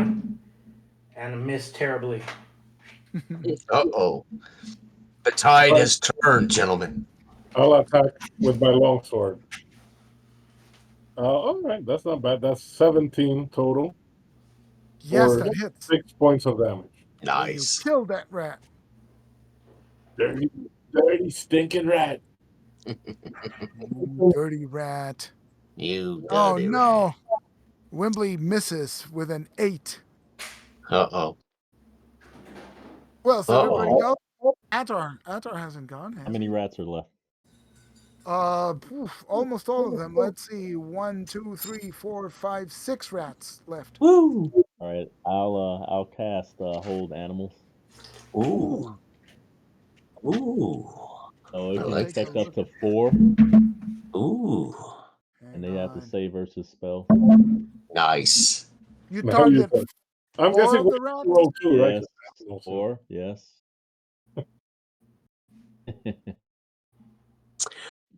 and miss terribly. Uh-oh. The tide has turned, gentlemen. I'll attack with my longsword. All right, that's not bad. That's 17 total. Yes, that hits. 6 points of damage. Nice. You killed that rat. Dirty, stinking rat. Dirty rat. You dirty Oh, no. rat. Wimbley misses with an 8. Uh-oh. Well, so everybody go. Attar hasn't gone. How many rats are left? Almost all of them. Let's see. 1, 2, 3, 4, 5, 6 rats left. Woo! All right, I'll cast hold animals. Ooh. So it I can like affect up to 4. Ooh. And they have to save versus spell. Nice. You target I'm 4 guessing of the rats? roll 2, right? Yes. 4, yes.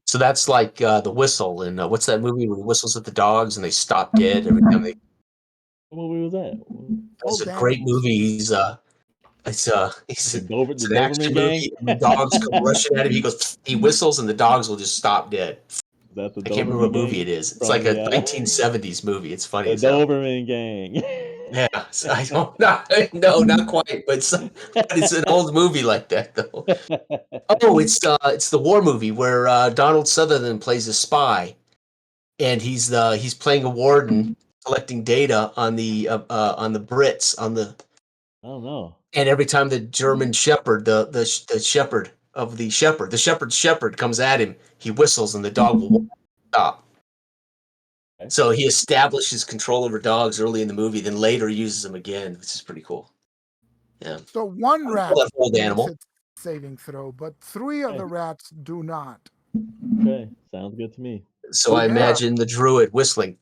So that's like the whistle in what's that movie where he whistles at the dogs and they stop dead every time they. What movie was that? It's a great movie. He's the an Doberman action gang. movie. And the dogs come rushing at him. He whistles and the dogs will just stop dead. Is that the I can't remember what movie it is. It's like a 1970s movie. It's funny. The Doberman gang. Yeah, I don't no, not quite, but it's an old movie like that though. Oh, it's the war movie where Donald Sutherland plays a spy, and he's playing a warden collecting data on the Brits on the. I don't know. And every time the German shepherd, the shepherd of the shepherd comes at him, he whistles and the dog will stop. Okay. So he establishes control over dogs early in the movie, then later uses them again, which is pretty cool. Yeah. So 1 rat old makes animal. its saving throw, but 3 of the rats do not. Okay, sounds good to me. So I imagine the druid whistling.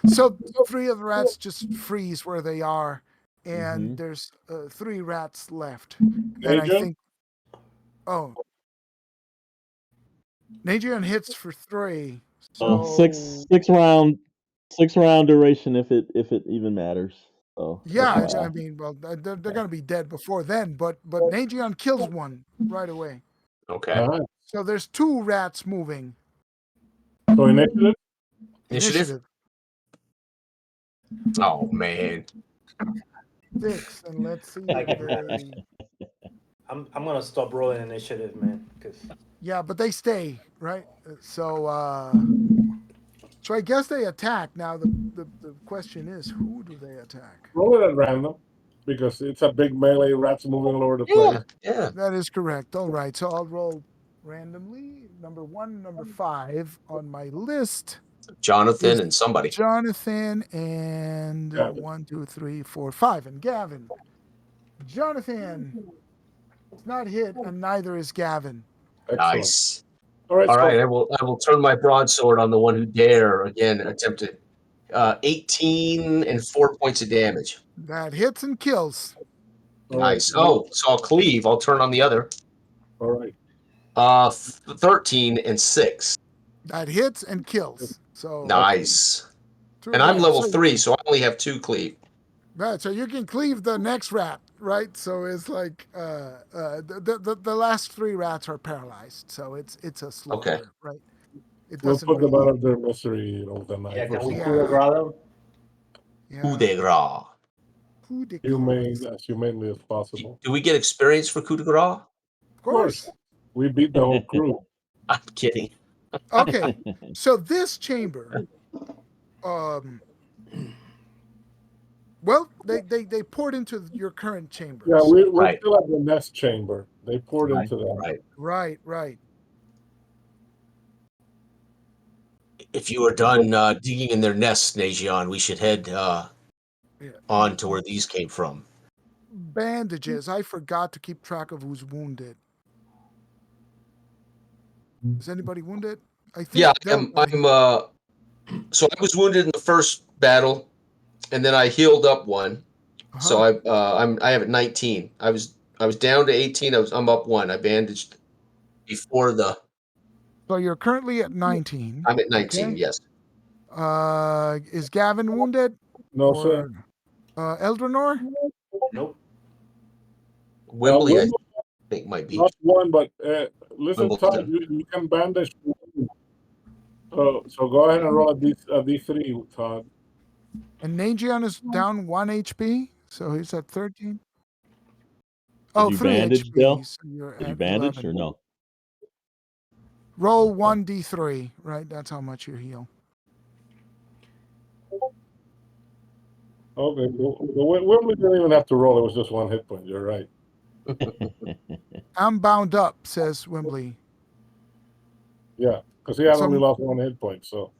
So 3 of the rats just freeze where they are, and there's 3 rats left. And I think, Nagion hits for 3. So 6 round duration if it even matters. So yeah, I mean, well, they're gonna be dead before then, but Nagion kills one right away. Okay. So there's 2 rats moving. So Initiative. Oh man. 6, and let's see. I'm gonna stop rolling initiative, man. Yeah, but they stay, right? So I guess they attack. Now the question is, who do they attack? Roll it at random. because it's a big melee. Rats moving all over the place. Yeah. That is correct. All right, so I'll roll randomly. Number 1, number 5 on my list. Jonathan Is and somebody. Jonathan and Gavin. 1, 2, 3, 4, 5, and Gavin. Jonathan is not hit, and neither is Gavin. Excellent. Nice. All right. All so right, I will turn my broadsword on the one who dare again attempt it. 18 and 4 points of damage. That hits and kills. all right, Nice. Oh, so I'll cleave. I'll turn on the other. All right. 13 and 6. That hits and kills. So Nice. two And I'm rats. level So- 3, so I only have 2 cleave. Right, so you can cleave the next rat, right? So it's like the last 3 rats are paralyzed, so it's a slaughter, right? It We'll doesn't put them really. out of their misery overnight. Yeah, can we Yeah. coup de grace them? Coup de grace. Coup de Humane, grace. as humanely as possible. Do we get experience for coup de grace? Of course. We beat the whole crew. I'm kidding. Okay, so this chamber, well, they poured into your current chambers. Yeah, we're Right. still at the nest chamber. They poured Right. into that. Right. Right. If you are done digging in their nests, Nagion, we should head on to where these came from. Bandages. I forgot to keep track of who's wounded. Is anybody wounded? I think. Yeah, Del- so I was wounded in the first battle, and then I healed up one. So I have 19. I was down to 18. I'm up 1. I bandaged before the. So you're currently at 19. I'm at 19. Okay. Yes. Is Gavin wounded? No, sir. Eldrinor? Nope. Wembley, I Wimbledon think might be. lost one, but listen, Wimbledon. Todd, you can bandage. So go ahead and roll a D3, Todd. And Nagion is down 1 HP, so he's at 13. you 3 bandage, HP. Del? So you're Did you at bandage 11. or no? Roll 1d3, right? That's how much you heal. Okay, Wembley didn't even have to roll. It was just 1 hit point. You're right. I'm bound up, says Wembley. Yeah, because he had So- only lost 1 hit point. So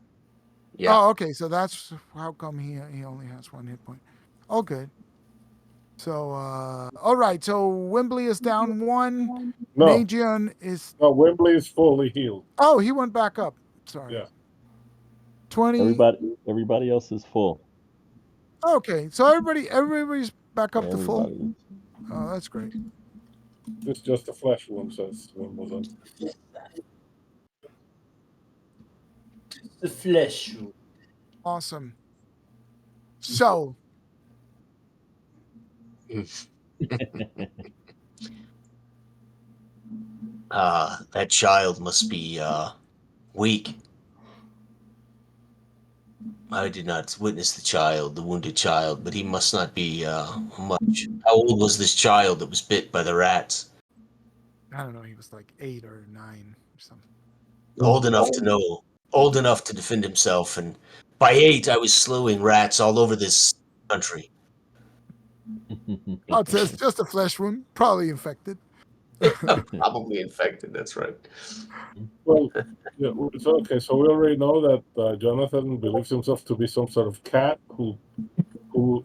Yeah. Oh, okay. So that's how come he only has 1 hit point. Oh, good. So, all right. So Wembley is down 1. no, Nagion is. Wembley is fully healed. Oh, he went back up. Sorry. Yeah. 20. Everybody else is full. Okay. So everybody's back up to full. Everybody is. Oh, that's great. It's just a flesh wound, says Wimbledon. The flesh. Awesome. So, That child must be weak. I did not witness the wounded child, but he must not be much. How old was this child that was bit by the rats? I don't know. He was like 8 or 9 or something. Old enough to know, old enough to defend himself, and by 8 I was slewing rats all over this country. Oh, it says just a flesh wound, probably infected. Probably infected, that's right. Well, yeah, it's okay. So we already know that Jonathan believes himself to be some sort of cat who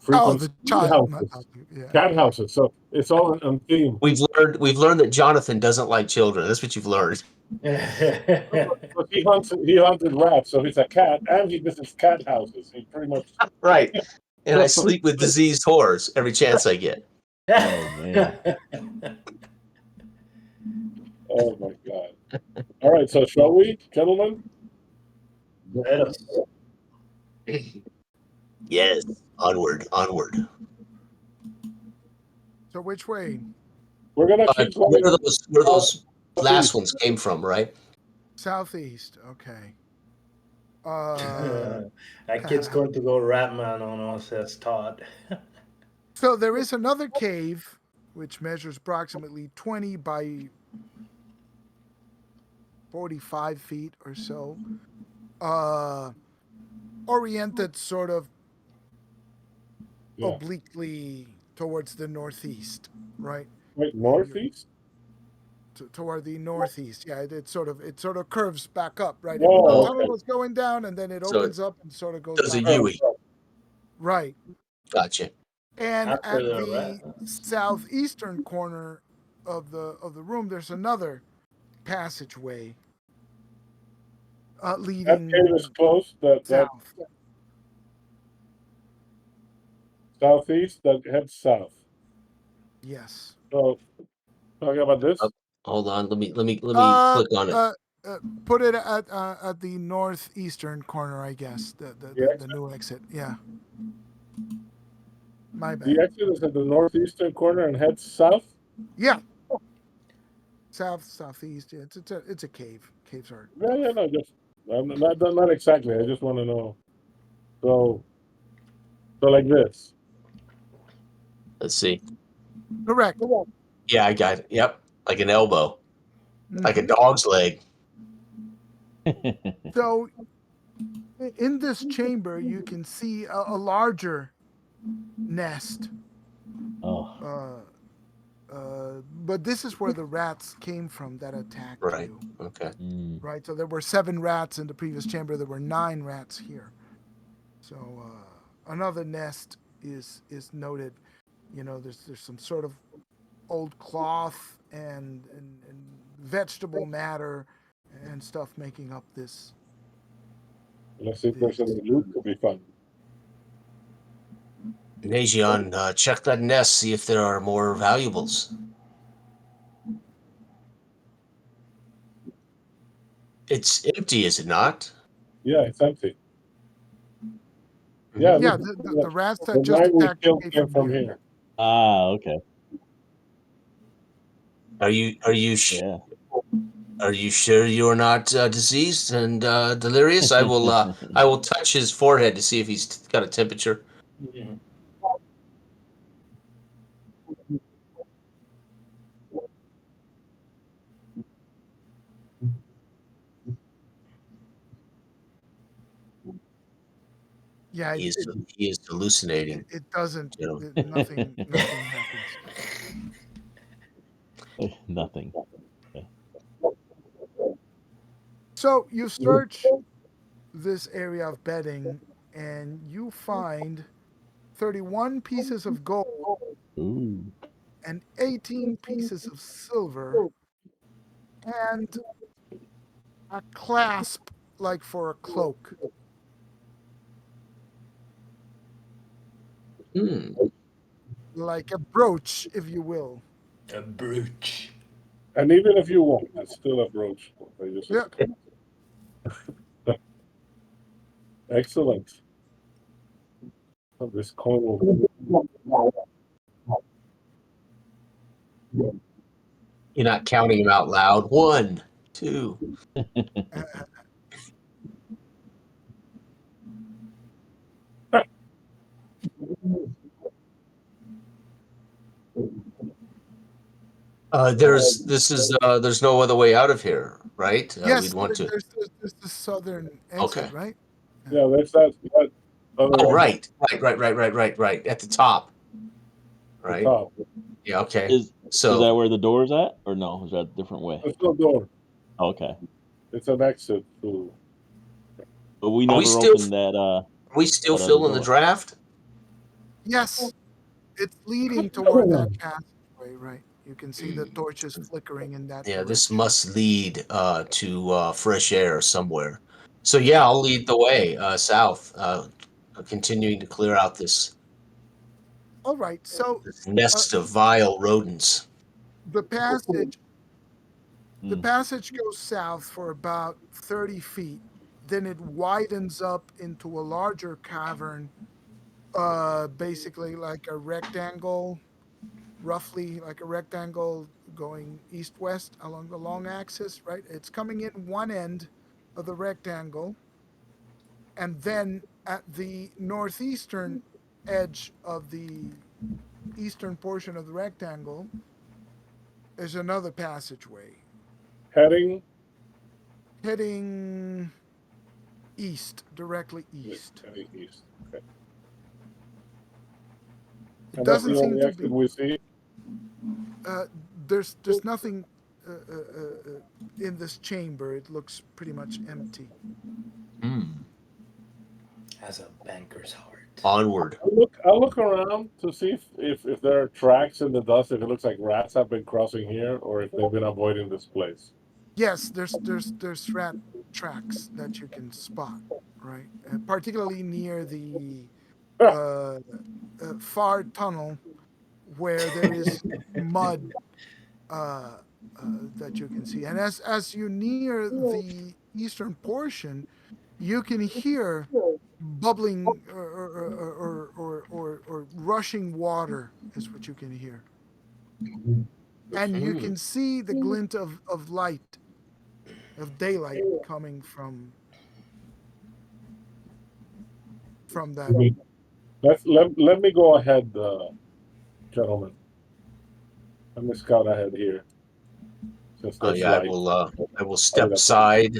frequents the child. not- houses. yeah. Cat houses. So it's all on theme. We've learned that Jonathan doesn't like children. That's what you've learned. But he hunted rats, so he's a cat, and he visits cat houses. He pretty much Right. And I sleep with diseased whores every chance I get. Oh, man. Oh my god! All right, so shall we, gentlemen? Let us. Yes. Onward. So which way? We're gonna keep Where going. those last ones came from, right? Southeast. Okay. That kid's going to go Ratman on us, says Todd. So there is another cave which measures approximately 20 by 45 feet or so. Oriented sort of Yeah. obliquely towards the northeast, right? Wait, northeast? Toward the northeast. Yeah, it sort of curves back up, right? Oh, The Oh, tunnel okay. was going down, and then it So opens up and sort of goes does a back up. Yui. Right. Gotcha. And After at the the rat. southeastern corner of the room, there's another passageway That leading cave is close. That south. southeast that heads south. Yes. So talking about this. Oh, hold on. Let me click on it. Put it at the northeastern corner, I guess. The new exit. Yeah. My bad. The exit is at the northeastern corner and heads south. Yeah. Southeast. Yeah, it's a cave. Caves are. Yeah, no, just not exactly. I just want to know. So like this. Let's see. Correct. Yeah, I got it. Yep. Like an elbow. Like a Mhm. dog's leg. So in this chamber, you can see a larger nest. Oh, But this is where the rats came from that attacked Right. you. Okay. Right. So there were 7 rats in the previous chamber. There were 9 rats here. So another nest is noted. You know, there's some sort of old cloth and vegetable matter and stuff making up this. Let's see if there's any loot to be found. Najion, check that nest, see if there are more valuables. It's empty, is it not? Yeah, it's empty. Yeah, Yeah, this- the rats the that just nine we attacked killed came came from here. here. okay. Are you Yeah. are you sure you're not diseased and delirious? I will touch his forehead to see if he's got a temperature. Yeah. Yeah, He is hallucinating. it doesn't. Gentlemen. Nothing happens. Nothing. So you search this area of bedding, and you find 31 pieces of gold Ooh. and 18 pieces of silver and a clasp like for a cloak. Hmm. Like a brooch, if you will. A brooch. And even if you won't, it's still a brooch. Yeah. Excellent. This coin will. You're not counting them out loud. 1, 2. There's no other way out of here, right? Yes, We'd want to. there's the southern exit, Okay. right? Yeah, there's that. Oh, right. At the top. The Right. top. Yeah. Okay. Is So that where the door's at, or no? Is that a different way? There's no door. Okay, It's an exit to. but we Are we never still- opened that. are we still That other filling the door. draft? Yes, it's leading toward that passageway, right? You can see the torches flickering in that Yeah. direction. This must lead to fresh air somewhere. So yeah, I'll lead the way south, continuing to clear out this All right, so nest of vile rodents. the passage Mm. goes south for about 30 feet. Then it widens up into a larger cavern, basically like a rectangle, roughly like a rectangle going east-west along the long axis, right? It's coming in one end of the rectangle, and then at the northeastern edge of the eastern portion of the rectangle is another passageway Heading. heading east, directly east. Heading east. Okay. And that's the Doesn't seem only to exit be. we see. There's nothing in this chamber. It looks pretty much empty. Has a banker's heart. Onward. I'll look around to see if there are tracks in the dust, if it looks like rats have been crossing here, or if they've been avoiding this place. Yes, there's rat tracks that you can spot, right? Particularly near the far tunnel where there is mud that you can see. And as you near the eastern portion, you can hear bubbling or rushing water is what you can hear. And you can see the glint of light, of daylight coming from that. Let me go ahead, gentlemen. Let me scout ahead here. Since Oh there's yeah, light. I will step aside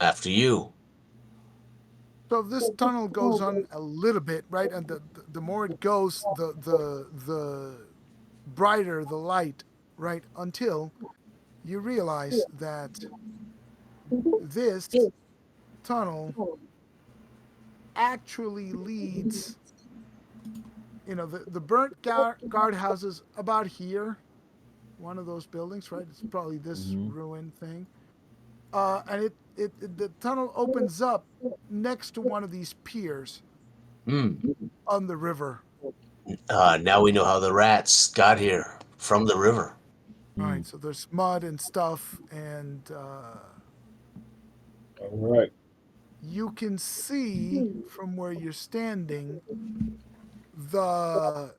after you. So this tunnel goes on a little bit, right? And the more it goes, the brighter the light, right? Until you realize that this tunnel actually leads, the burnt guardhouses about here, one of those buildings, right? It's probably this ruin thing. And the tunnel opens up next to one of these piers on the river. Now we know how the rats got here from the river. All right, so there's mud and stuff, and All right. you can see from where you're standing the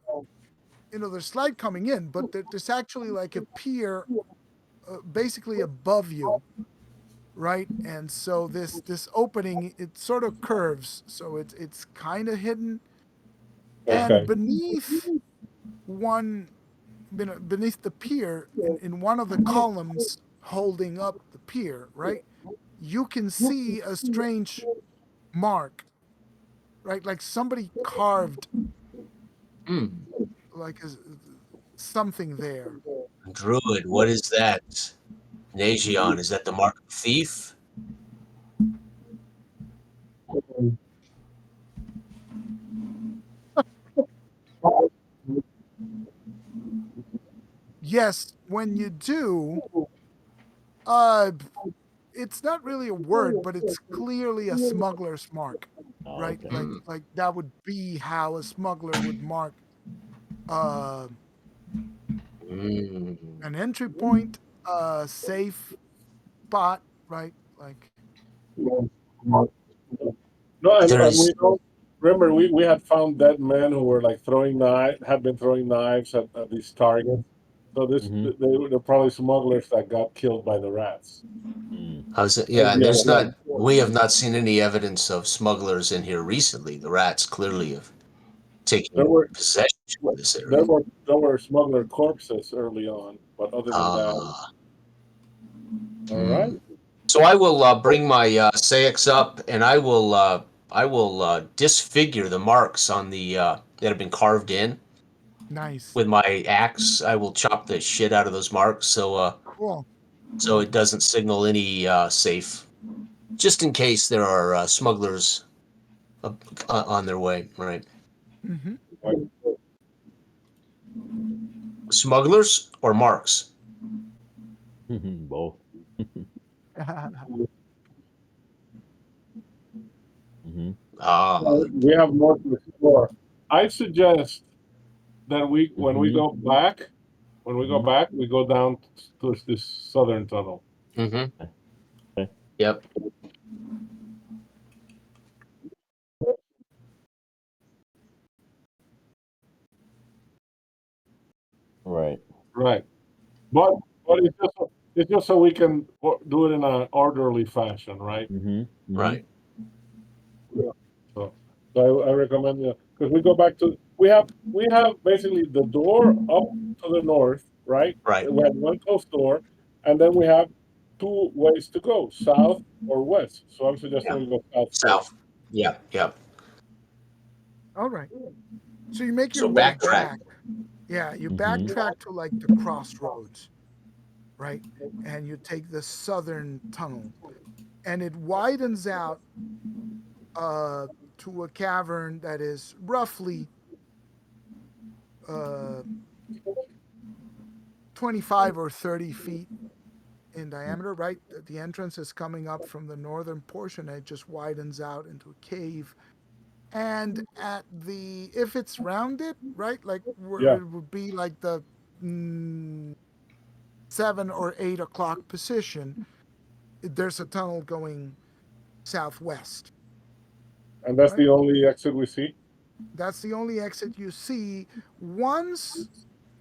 there's light coming in, but there's actually like a pier basically above you, right? And so this opening, it sort of curves, so it's kind of hidden. And beneath beneath the pier, in one of the columns holding up the pier, right, you can see a strange mark, right? Like somebody carved like something there. Druid, what is that? Nagion, is that the mark of thief? Yes, when you do, it's not really a word, but it's clearly a smuggler's mark, Oh, right? okay. Like that would be how a smuggler would mark uh, an entry point, safe spot, right? Like No, and There's we know. Remember, we had found dead men who were like had been throwing knives at these targets. So they're probably smugglers that got killed by the rats. how's it? Yeah, and we have not seen any evidence of smugglers in here recently. The rats clearly have There taken were possession of this there area. were there were smuggler corpses early on, but other than that, all right. So I will bring my Sayx up, and I will disfigure the marks on the that have been carved in nice, with my axe. I will chop the shit out of those marks, so cool. so it doesn't signal any safe, just in case there are smugglers on their way. Right, Mm-hmm. smugglers or marks. Both. Ah, We have more to explore. I suggest that when we go back, we go down to this southern tunnel. mm-hmm. Okay. Yep. Right. Right. But it's just so we can do it in an orderly fashion, right? Right. Yeah. So I recommend because we go back to we have basically the door up to the north, right? Right. We have one closed door, and then we have two ways to go, south or west. So I'm suggesting Yeah. we go south South. first. Yep. Yep. All right. So you make your So way backtrack. back. Yeah, you backtrack to like the crossroads, right? And you take the southern tunnel, and it widens out to a cavern that is roughly uh, 25 or 30 feet in diameter, right? The entrance is coming up from the northern portion, and it just widens out into a cave. And if it's rounded, right, like Yeah, it would be like the 7 or 8 o'clock position, there's a tunnel going southwest. and that's Right? the only exit we see. That's the only exit you see. Once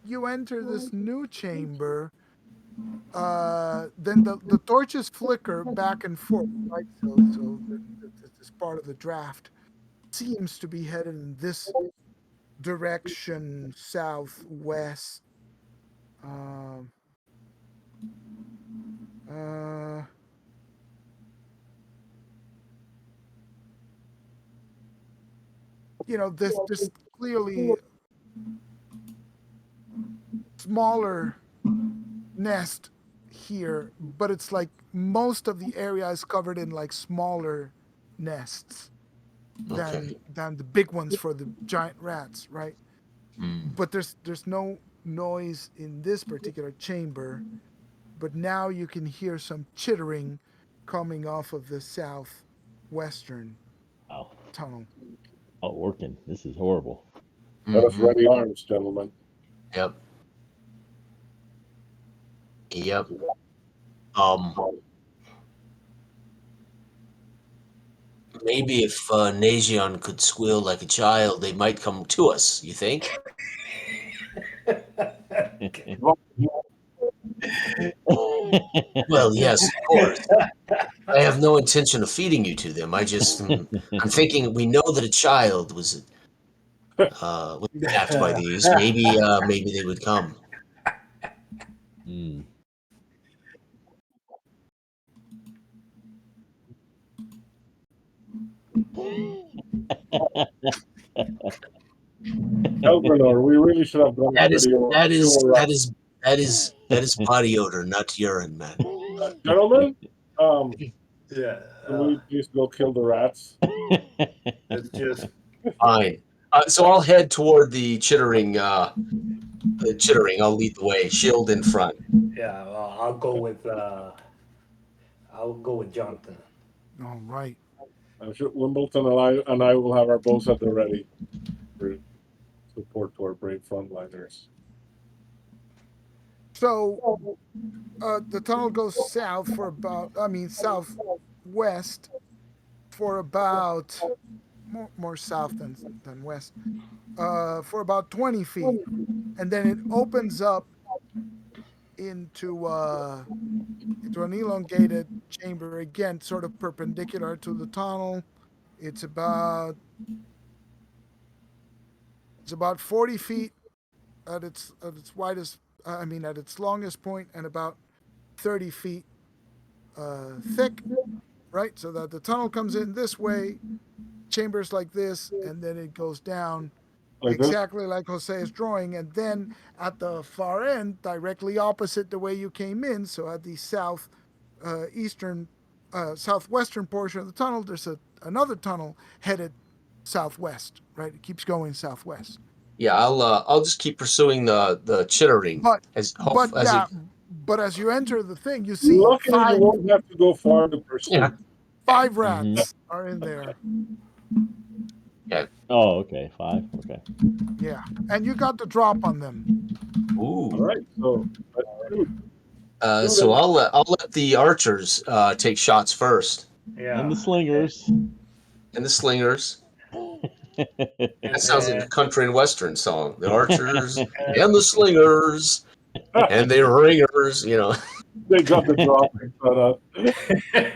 you enter this new chamber, then the torches flicker back and forth, right? So this part of the draft seems to be headed in this direction, southwest. Um, uh, this clearly smaller nest here, but it's like most of the area is covered in like smaller nests Okay. than the big ones for the giant rats, right? Mm. But there's no noise in this particular chamber, but now you can hear some chittering coming off of the southwestern Wow. tunnel. Oh, working. This is horrible. Let us Mhm. ready arms, gentlemen. Yep. Yep. Um, maybe if Nazion could squeal like a child, they might come to us. You think? Well, yes, of course. I have no intention of feeding you to them. I'm thinking we know that a child was attacked by these. Maybe they would come. Mm. Elgrenor, we really should have done a That is video. that is Sure, that is that is that is body odor, not urine, man. gentlemen, Yeah, can we please go kill the rats? it's just Fine. So I'll head toward the chittering. The chittering. I'll lead the way. Shield in front. yeah. Well, I'll go with Jonathan. All right. I'm sure Wimbledon and I will have our bows at the ready for support to our brave frontliners. So the tunnel goes southwest for about more south than west, for about 20 feet, and then it opens up into an elongated chamber again, sort of perpendicular to the tunnel. It's about 40 feet at its widest. At its longest point, and about 30 feet thick. Right, so that the tunnel comes in this way, chambers like this, and then it goes down Like this? exactly like Jose is drawing, and then at the far end, directly opposite the way you came in, so at the southwestern portion of the tunnel, there's another tunnel headed southwest. Right, it keeps going southwest. Yeah, I'll just keep pursuing the chittering But as but it. yeah, but as you enter the thing, you see Luckily, you won't have to go far to Yeah. pursue. 5 rats are in there. Yeah. Oh, okay. 5. Okay. Yeah, and you got the drop on them. All Ooh. right, so let's shoot. So I'll let the archers take shots first, Yeah, And the slingers. and the slingers. That and sounds like then a country and western song. The archers and the slingers and the ringers. They got the drop. They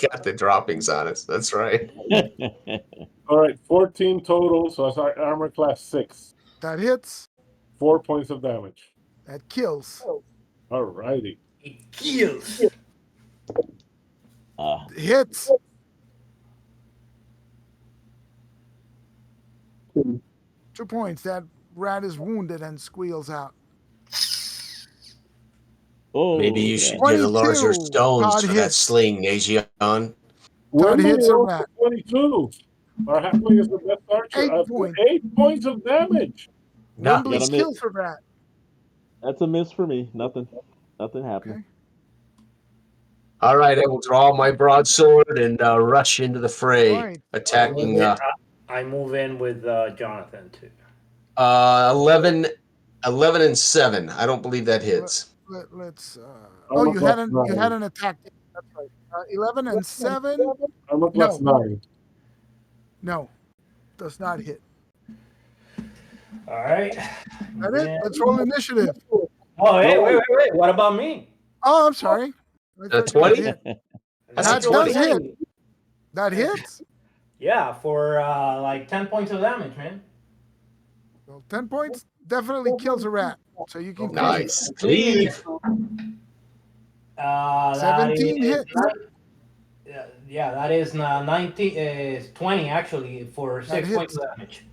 got the droppings on us. That's right. All right, 14 total. So that's our armor class 6. That hits. 4 points of damage. That kills. All righty. it kills. Ah, Hits. 2 points. That rat is wounded and squeals out. Oh, Maybe you yeah. should get a larger 22. stones Todd for that hits. sling, Nagion. Todd Wembley hits a rolls rat. for 22. Our halfling is the best archer. 8 For points. 8 points of damage. Wembley Nice. kills the rat. That's a miss for me. Nothing happening. Okay. All right, I will draw my broadsword and rush into the fray, Right. attacking I move in with Jonathan too. 11 and 7. I don't believe that hits. Let's. I'm Oh, a you plus had 9. an attack. That's right. 11 and 7. I'm a plus 9. No, does not hit. All right. That it. Let's roll initiative. Oh, hey, wait. What about me? Oh, I'm sorry. I thought you 20? hit. That's That a 20. does hit. That hits. Yeah, for like 10 points of damage, man. Well, 10 points definitely kills a rat. So you can Nice. cleave. Cleave. That 17 is hits. yeah, that is 20 actually for That 6 points hits. of damage.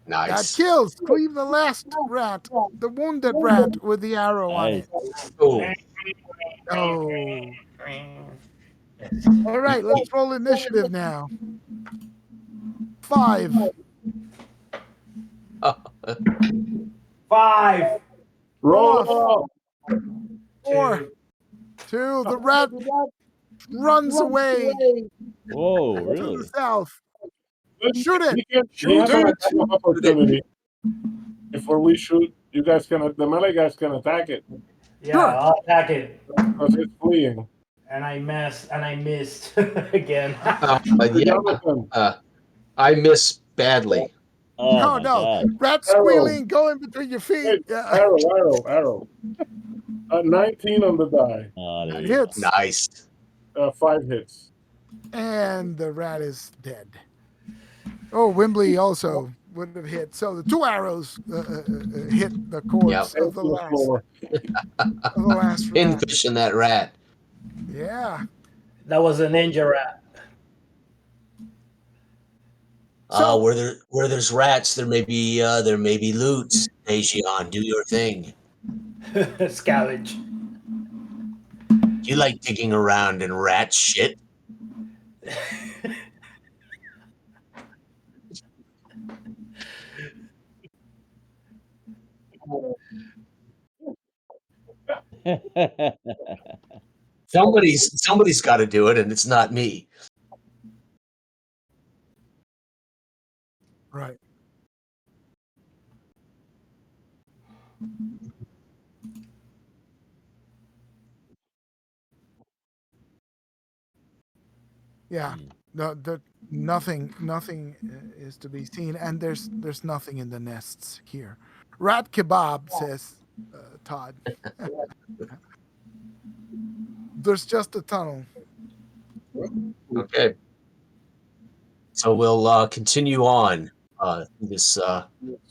That Nice. kills. Cleave the last rat, the wounded rat with the arrow on Nice. it. Oh, Oh. All right, let's roll initiative now. 5. 5, Roll Off. off. 4. 2. The rat runs away Whoa, to the really? south. Shoot it. He has an Shoot attack of opportunity. Before we shoot, you guys the melee guys can attack it yeah, Sure. I'll attack it. because it's fleeing. And I missed again. yeah. Jonathan, I miss badly. Oh No, my no. god. Rat squealing, going between your feet. wait, Yeah. arrow. 19 on the die. Oh, there That you go. hits. Nice. 5 hits. And the rat is dead. Oh, Wembley also would have hit. So the 2 arrows hit the corpse of the To the last, floor. rat. Pinfishing that rat. Yeah. That was a ninja rat. So- Where there's rats, there may be loot. Nagion, do your thing. Scavenge. Do you like digging around in rat shit? Somebody's got to do it, and it's not me. Right. Yeah. No, nothing is to be seen, and there's nothing in the nests here. Rat kebab, says Todd. There's just a tunnel. Okay. So we'll continue on this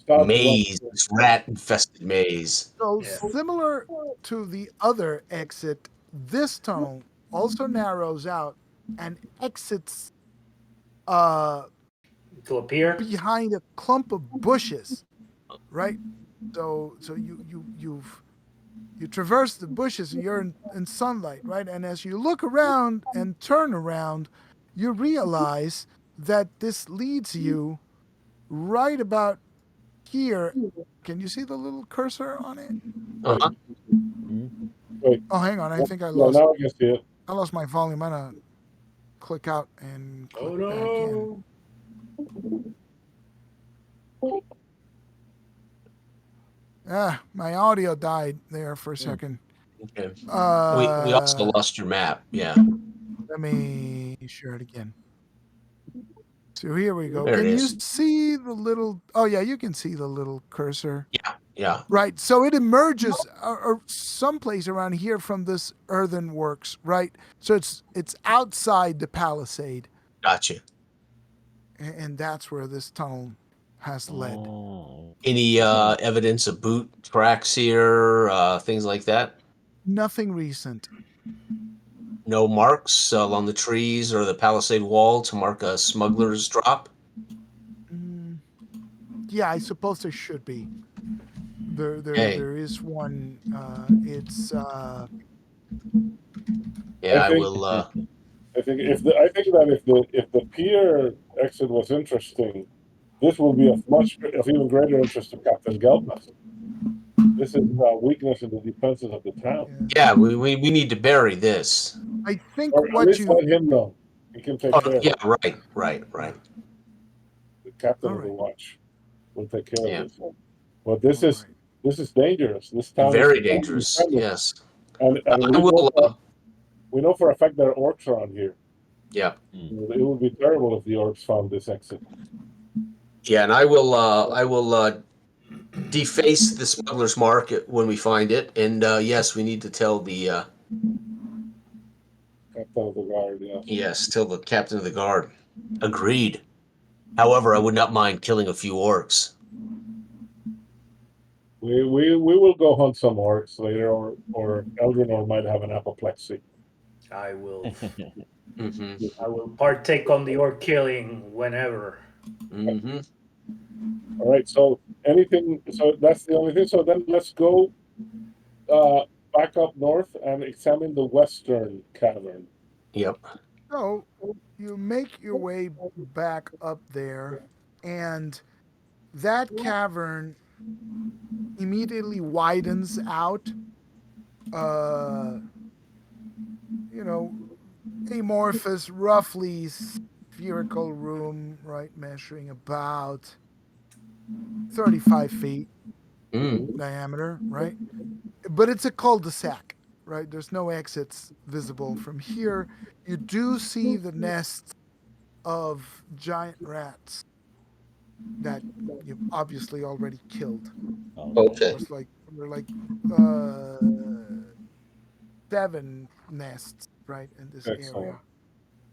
maze, this rat-infested maze. So Yeah. similar to the other exit, this tunnel also narrows out and exits To appear. behind a clump of bushes, right? So you traverse the bushes and you're in sunlight, right? And as you look around and turn around, you realize that this leads you right about here. Can you see the little cursor on it? Uh-huh. Oh, hang on. I think I Yeah, lost. now I can see it. I lost my volume. I'm gonna click out and click back in. My audio died there for a second. Okay. We also lost your map. Yeah. Let me share it again. So here we go. There it Can you is. see the little? Oh yeah, you can see the little cursor. Yeah. Right. So it emerges or someplace around here from this earthenworks, right? So it's outside the palisade, Gotcha. and that's where this tunnel has led. Oh. Any evidence of boot tracks here, things like that? Nothing recent. No marks along the trees or the palisade wall to mark a smuggler's drop? yeah, I suppose there should be. Hey. There is one. It's Yeah, I I think will. I think if the pier exit was interesting, this will be of even greater interest to Captain Gelpas. This is a weakness in the defenses of the town. Yeah, we need to bury this. I think Or at what least you. let him know. He can take Oh, care of yeah, it. right. The captain All of the right. watch will take care Yeah. of this. But this All is right. this is dangerous. This town is Very dangerous. defended. Yes. And I will. we know for a fact there are orcs around here. Yeah. It would be terrible if the orcs found this exit. Yeah, and I will deface the smuggler's mark when we find it. And yes, we need to tell the Captain of the guard, yeah. yes, tell the captain of the guard. Agreed. However, I would not mind killing a few orcs. We will go hunt some orcs later, or Eldrinor might have an apoplexy. I will. Mm-hmm. I will partake on the orc killing whenever. Mm-hmm. All right. So that's the only thing. So then let's go back up north and examine the western cavern. Yep. So you make your way back up there, and that cavern immediately widens out. Uh, you know, amorphous, roughly spherical room, right, measuring about 35 feet Mm. diameter, right? But it's a cul-de-sac, right? There's no exits visible from here. You do see the nests of giant rats that you've obviously already killed. Okay. There were like uh, 7 nests, right, in this Excellent. area.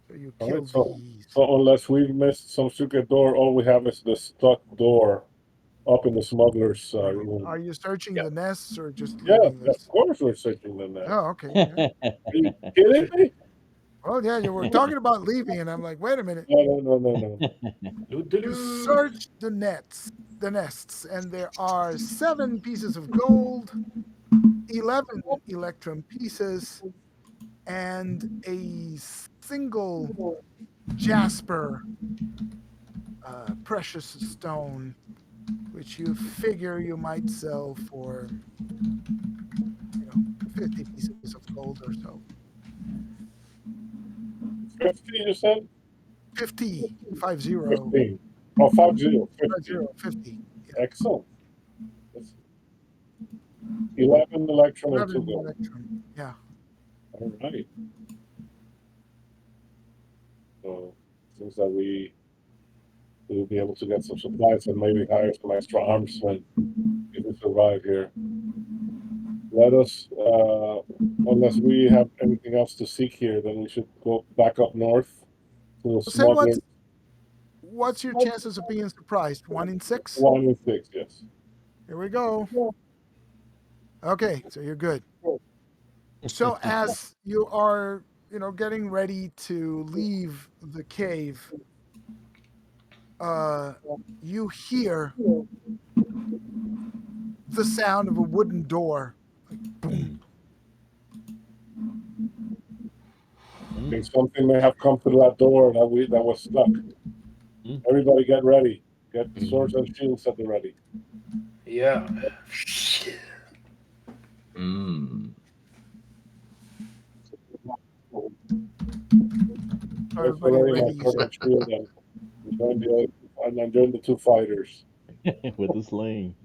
So you All kill right. So these. unless we missed some secret door, all we have is the stuck door up in the smuggler's room. Are you searching Yeah. the nests or just Yeah, leaving of this? course we're searching the net. Oh, okay. Yeah. Are you kidding me? Oh, yeah. You were talking about leaving, and I'm like, wait a minute. No. You search the nests, and there are 7 pieces of gold, 11 electrum pieces, and a single jasper precious stone, which you figure you might sell for, 50 pieces of gold or so. 50, you said? 50, 50. 15. Oh, 50. 50. 50. Yeah. Excellent. That's 11 electron and 2 11 gold. electrum. Yeah. All right. So seems that we will be able to get some supplies and maybe hire some extra armsmen if we survive here. Let us, unless we have anything else to seek here, then we should go back up north to the Say smuggler. what's your chances of being surprised? 1 in 6? 1 in 6, yes. Here we go. Okay, so you're good. So as you are, getting ready to leave the cave, you hear the sound of a wooden door. Like, boom. Okay, something may have come through that door that was stuck. Everybody get ready. Get swords and shields at the ready. Yeah. Mm. Everybody ready. Sword and shield and join the 2 fighters. With the sling.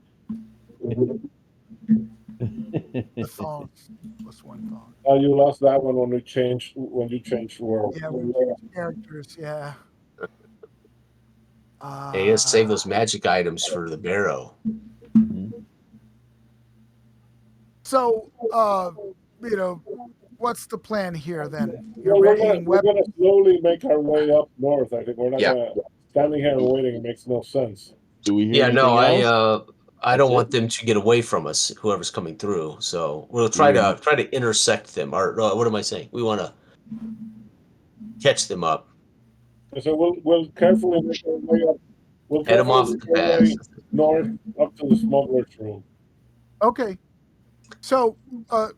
The thong plus 1 thong. You lost that one when you changed world. Yeah, we changed characters. Yeah. Hey, let's save those magic items for the barrow. So, what's the plan here then? You're Well, readying we're weapons. gonna slowly make our way up north. I think we're not Yeah. gonna standing here and waiting. It makes no sense. Do we hear Yeah, no, anything else? I don't That's want it? them to get away from us, whoever's coming through. So we'll try to intersect them. Or what am I saying? We want to catch them up. So we'll carefully make our way up We'll Head him cover off the the doorway pass. north up to the smuggler's room. Okay. So, I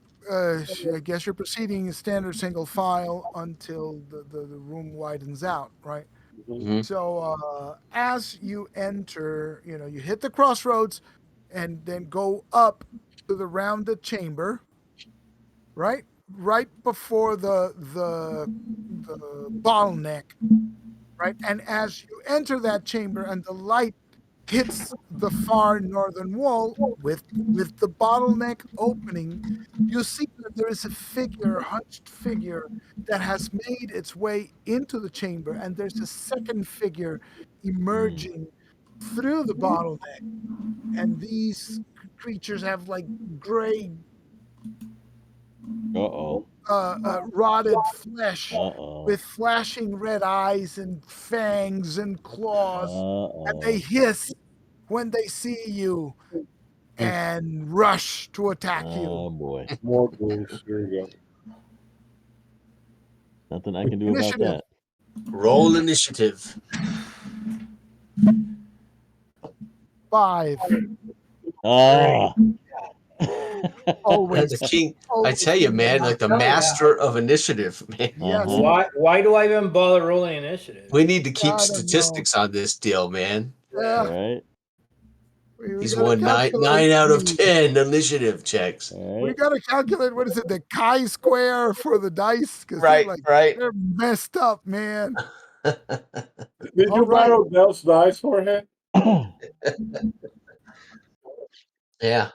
guess you're proceeding standard single file until the room widens out, right? Mhm. So, as you enter, you hit the crossroads and then go up to the rounded chamber, right? Right before the bottleneck, right? And as you enter that chamber and the light hits the far northern wall with the bottleneck opening, you see that there is a figure, hunched figure, that has made its way into the chamber, and there's a second figure emerging through the bottleneck. And these creatures have like gray, Uh-oh. rotted flesh Uh-oh. with flashing red eyes and fangs and claws, and they Uh-oh. hiss when they see you and rush to attack you. Oh, boy. More ghouls. Here we go. Nothing I can do about Initiative. that. Roll initiative. 5. Ah. Always. The king, I Always tell you, king man, of like the Oh, yeah. master of initiative, man. Yes. Why do I even bother rolling initiative? We need to keep I don't know. statistics on this deal, man. Yeah. All right. We He's gotta won nine calculate out of the- 10 initiative checks. All We right. gotta calculate, what is it, the chi-square for the dice, because Right, right. they're messed up, man. Did All you right. borrow Dell's dice, Jorge? Yeah.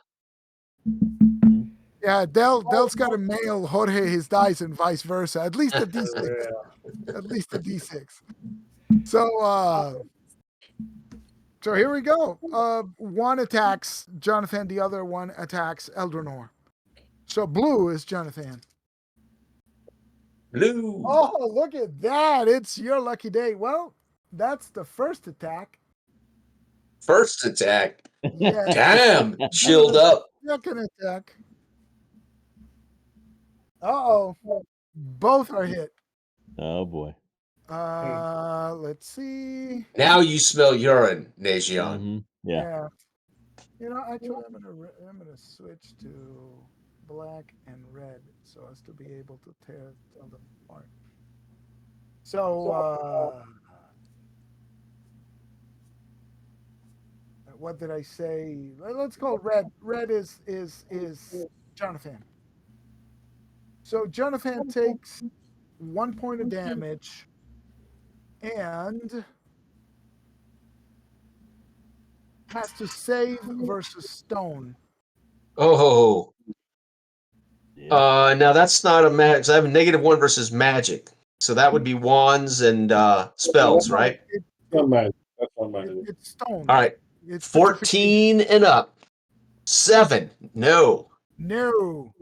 Yeah, Dell's got to mail Jorge his dice and vice versa. At least a D6. Yeah. At least a D6. So here we go. One attacks Jonathan, the other one attacks Eldrinor. So blue is Jonathan. Blue. Oh, look at that. It's your lucky day. Well, that's the first attack. First attack. Yeah. Damn. Chilled up. Second attack. Uh-oh. Both are hit. Oh, boy. Let's see. Now you smell urine, Najion. Mm-hmm. Yeah. Yeah. Actually, I'm gonna switch to black and red so as to be able to tell them apart. So, what did I say? Let's call red. Red is Jonathan. So Jonathan takes 1 point of damage and has to save versus stone. Oh. Yeah. Now that's not a magic. I have a -1 versus magic. So that would be wands and spells, right? That's not magic. That's not magic. It's stone. All right. It's 14 and up. 7. No. No.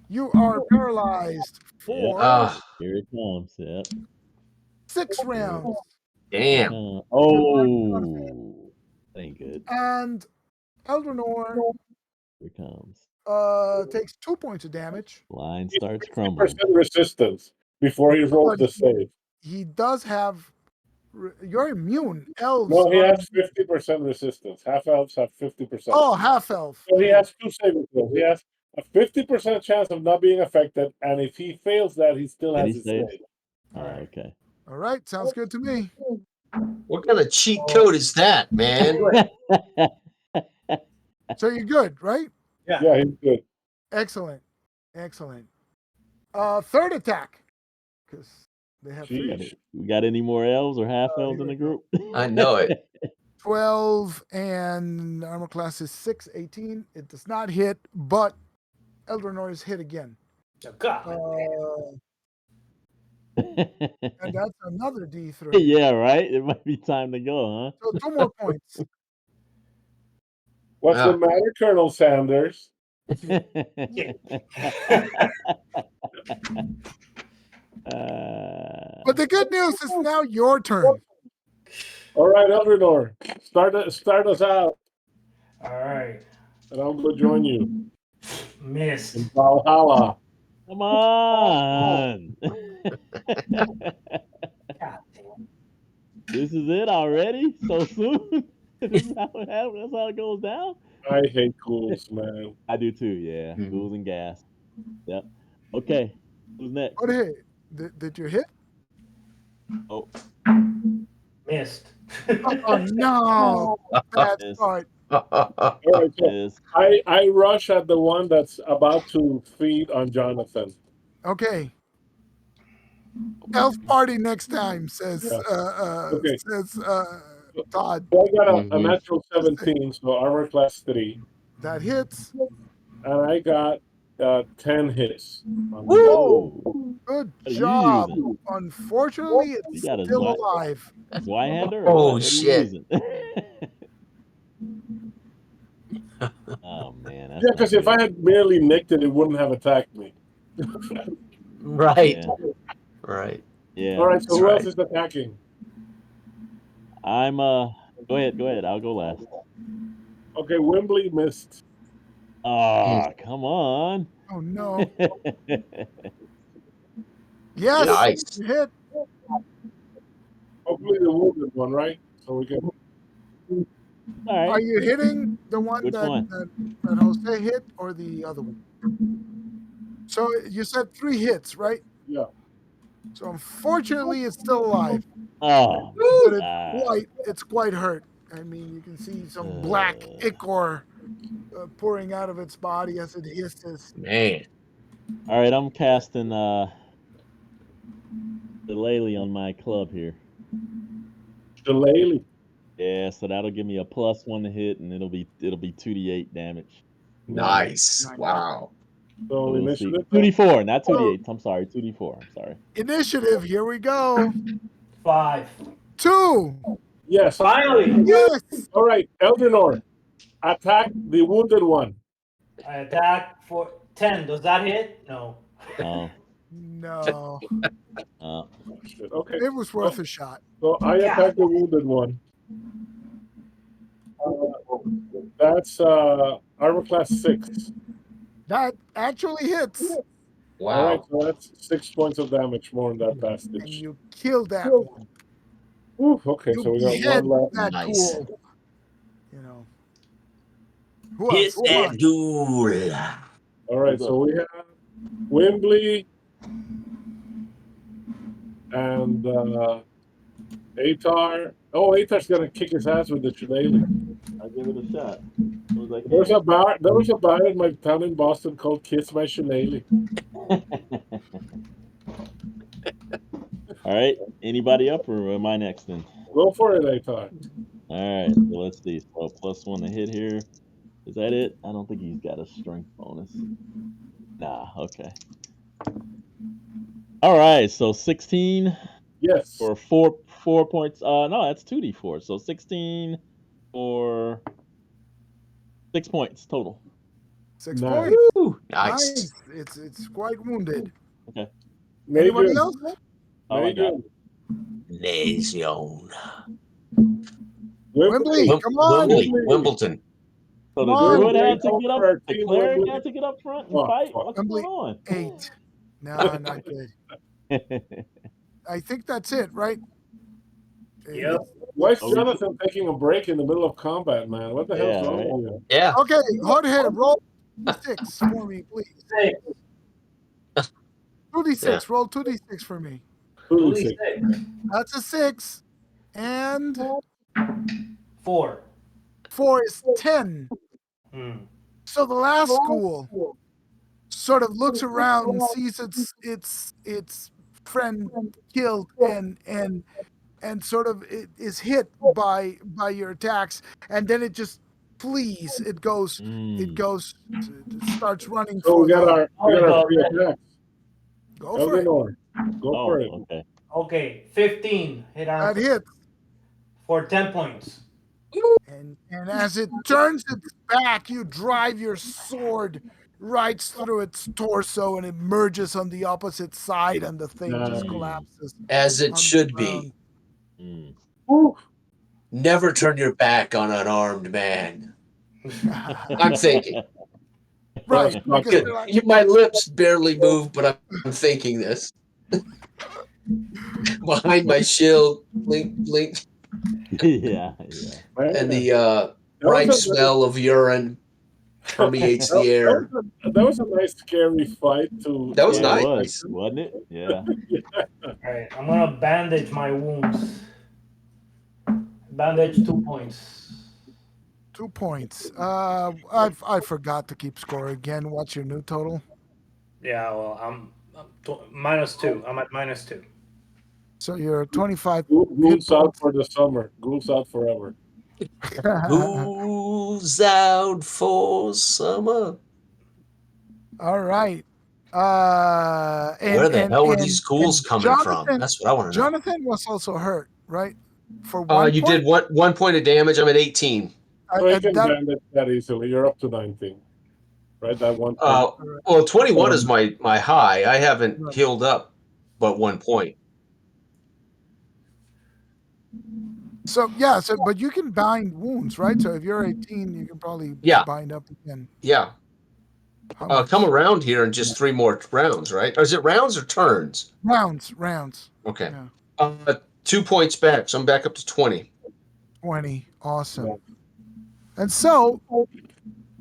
You are paralyzed for Here it comes. Yep. 6 rounds. Damn. Oh. That ain't good. And Eldrinor Here it comes. takes 2 points of damage. Line starts crumbling. 50% resistance before he rolls the save. He does have. You're immune. Elves. No, he are- has 50% resistance. Half elves have 50%. Oh, half elf. So he has 2 saving throws. He has a 50% chance of not being affected, and if he fails that, he still Can has he his save? save. Okay. All right, sounds good to me. What kind of cheat code is that, man? So you're good, right? Yeah, he's good. Excellent. Third attack, because they have 3. Sheesh. We got any more elves or half elves in the group? I know it. 12 and armor class is 6, 18. It does not hit, but Eldrinor is hit again. God. And that's another D3. Yeah, right? It might be time to go, So 2 more points. What's the matter, Colonel Sanders? huh? But the good news is now your turn. All right, Eldrinor, start us out, All right. and I'll go join you Missed. in Valhalla. Come on. God damn. This is it already? So soon? This is how it happens? That's how it goes down? I hate ghouls, man. I do too, yeah. Mhm. Ghouls and gas. Yep. Okay. Who's next? What hit? Did you hit? Oh, Missed. Oh no! Bad Miss. start. All right, so Miss. I rush at the one that's about to feed on Jonathan. Okay. Elf party next time, says Yeah. Okay. Todd. So I got a Mhm. natural 17, so armor class 3, That hits. and I got 10 hits. Whoa. Good What are you job. using? Unfortunately, You it's got a still alive. Zweihander or Oh, what? What are you shit. using? Oh man, that's Yeah, not because if I good. had merely nicked it, it wouldn't have attacked me. Right. Yeah. Right. Yeah. All right, so That's who right. else is attacking? I'm go ahead. I'll go last. Okay, Wembley missed. Ah, come on. Oh no. Yes. Nice. You hit. Hopefully the wounded one, right? So we can. All Are right. you hitting the one Which one? that Jose hit or the other one? So you said 3 hits, right? Yeah. So unfortunately, it's still alive, Oh, but God. it's quite hurt. I mean, you can see some black ichor pouring out of its body as it hisses. Man. All right, I'm casting Shillelagh on my club here. Shillelagh. Yeah, so that'll give me a +1 to hit, and it'll be 2d8 damage. Nice. Nice. Wow. So We'll see. initiative. 2d4, not So 2d8. I'm sorry, 2d4. I'm sorry. initiative. Here we go. 5. 2. Yes. Finally, Yes. All right, Eldenor, attack the wounded one. I attack for 10. Does that hit? No. Oh, No. Oh, shit. Okay. It was worth a shot. So I Yeah. attack the wounded one. That's armor class 6. That actually hits, All right, Wow. so that's 6 points of damage more in that and passage. you killed that one. Ooh, okay, You so we got behead one left. that Nice. ghoul. You know. Who Hit else? Come that on. ghoul. All right, What's so up? we have Wembley and Atar. Oh, Atar's gonna kick his ass with the shillelagh. I'll give it a shot. As soon as I There's can. a bar. There was a bar in my town in Boston called "Kiss My Shillelagh." All right. Anybody up, or am I next then? Go for it, Atar. All right. So let's see. So +1 to hit here. Is that it? I don't think he's got a strength bonus. Nah. Okay. All right. So 16 Yes. for 4 points. No, that's 2d4. So 16 for 6 points total. 6 Nice. points. Woo. Nice. Nice. It's quite wounded. Okay. Anybody Major. else? All I got. Lesion. Wembley, Wembley. come on. Wimbledon. So Come the on. druid Wembley had to get over up. The Team cleric Wembley. had to get up front and Oh, fight. fuck. What's Wembley going 8. No, not good. on? I think that's it, right? Yep. Why is Oh, we- Jonathan taking a break in the middle of combat, man? What the hell's Yeah, wrong right. with you? Yeah. Okay, Jorge, roll 6 for me, please. 6. 2d6. Roll 2d6 for me. 2d6. 26. That's a 6. And 4. 4 is 10. Hmm. So the last school sort of looks around and sees its friend killed and sort of is hit by your attacks, and then it just flees. It goes starts running So for we got the. our 3 attacks. Go for it. Eldenor, go Oh, for it. okay. Okay, 15 hit arm That hits. for 10 points. And as it turns its back, you drive your sword right through its torso, and it merges on the opposite side, and the thing just Nice. collapses As it on the should ground. be. Mm. Woo. Never turn your back on an armed man. I'm thinking. Right, That's not because good. they're like, My lips barely move, but I'm thinking this. behind my shield, blink, blink, yeah. Man, and the that was rank a nice, smell of urine permeates the air. that was a nice scary fight to That was Yeah, it nice. was, wasn't it? Yeah. All right, I'm gonna bandage my wounds. Bandage 2 points. 2 points. I forgot to keep score again. What's your new total? Yeah, well, I'm -2. I'm at -2. So you're 25 hit Ghouls out points. for the summer. Ghouls out forever. Who's out for summer? All right. Where the hell were these And ghouls coming from? Jonathan, That's what I want to know. Jonathan was also hurt, right? For 1 You point. did 1 point of damage. I'm at 18. So you can That, bandage that easily. You're up to 19. Right? That one point. Well, 21 is my high. I haven't Right. healed up but 1 point. so yeah. So but you can bind wounds, right? So if you're 18, you can probably Yeah. bind up again. Yeah. How much? Come around here in just 3 more rounds, right? Or is it rounds or turns? Rounds. Okay. Yeah. 2 points back, so I'm back up to 20. 20. Awesome. Yeah. And so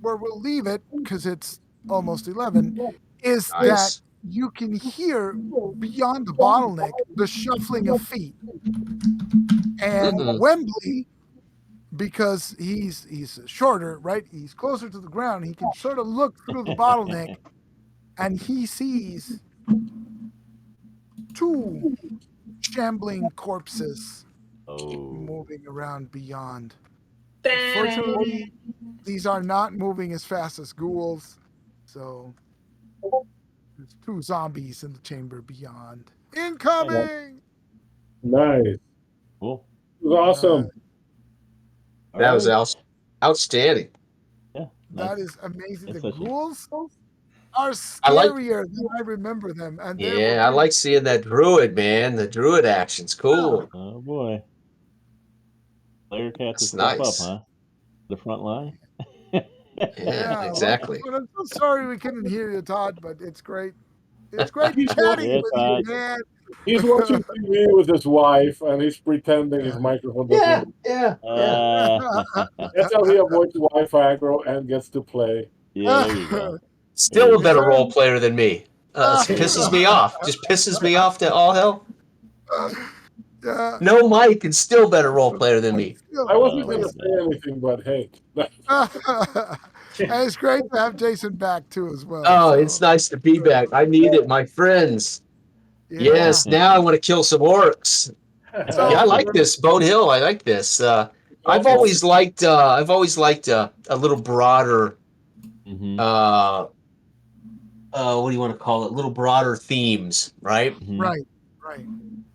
where we'll leave it, because it's almost 11, is that Nice. you can hear beyond the bottleneck the shuffling of feet. And Mm-mm. Wembley, because he's shorter, right? He's closer to the ground. He can sort of look through the bottleneck, and he sees 2 shambling corpses Oh. moving around beyond. Unfortunately, these are not moving as fast as ghouls, so there's 2 zombies in the chamber beyond. Incoming! Nice. Cool. It was awesome. That was Alright. outstanding. Yeah. That Nice. is amazing. Nice The session. ghouls are I like- scarier than I remember them. And they Yeah, I were like seeing that druid, man. The druid action's cool. Oh boy. Player catches That's step up, nice. huh? The front line. Yeah, exactly. Well, I'm so sorry we couldn't hear you, Todd, but it's great. It's great chatting Yeah, with Todd. you, man. He's watching TV with his wife, and he's pretending his microphone doesn't work. Yeah. That's how he avoids Wi-Fi aggro and gets to play. Yeah, there you go. Still a better Yeah. role player than me. It pisses me off. Just pisses me off to all hell. Yeah. No mic and still better role player than me. I wasn't going to Oh, say anything, but hey. And it's great to have Jason back too, as well. Oh, so, it's nice to be back. I need it, my friends. yeah. Yes, now I want to kill some orcs. So- Yeah, I like this Bonehill. I like this. I've always liked a little broader Mhm. what do you want to call it? Little broader themes, right? Mhm. Right.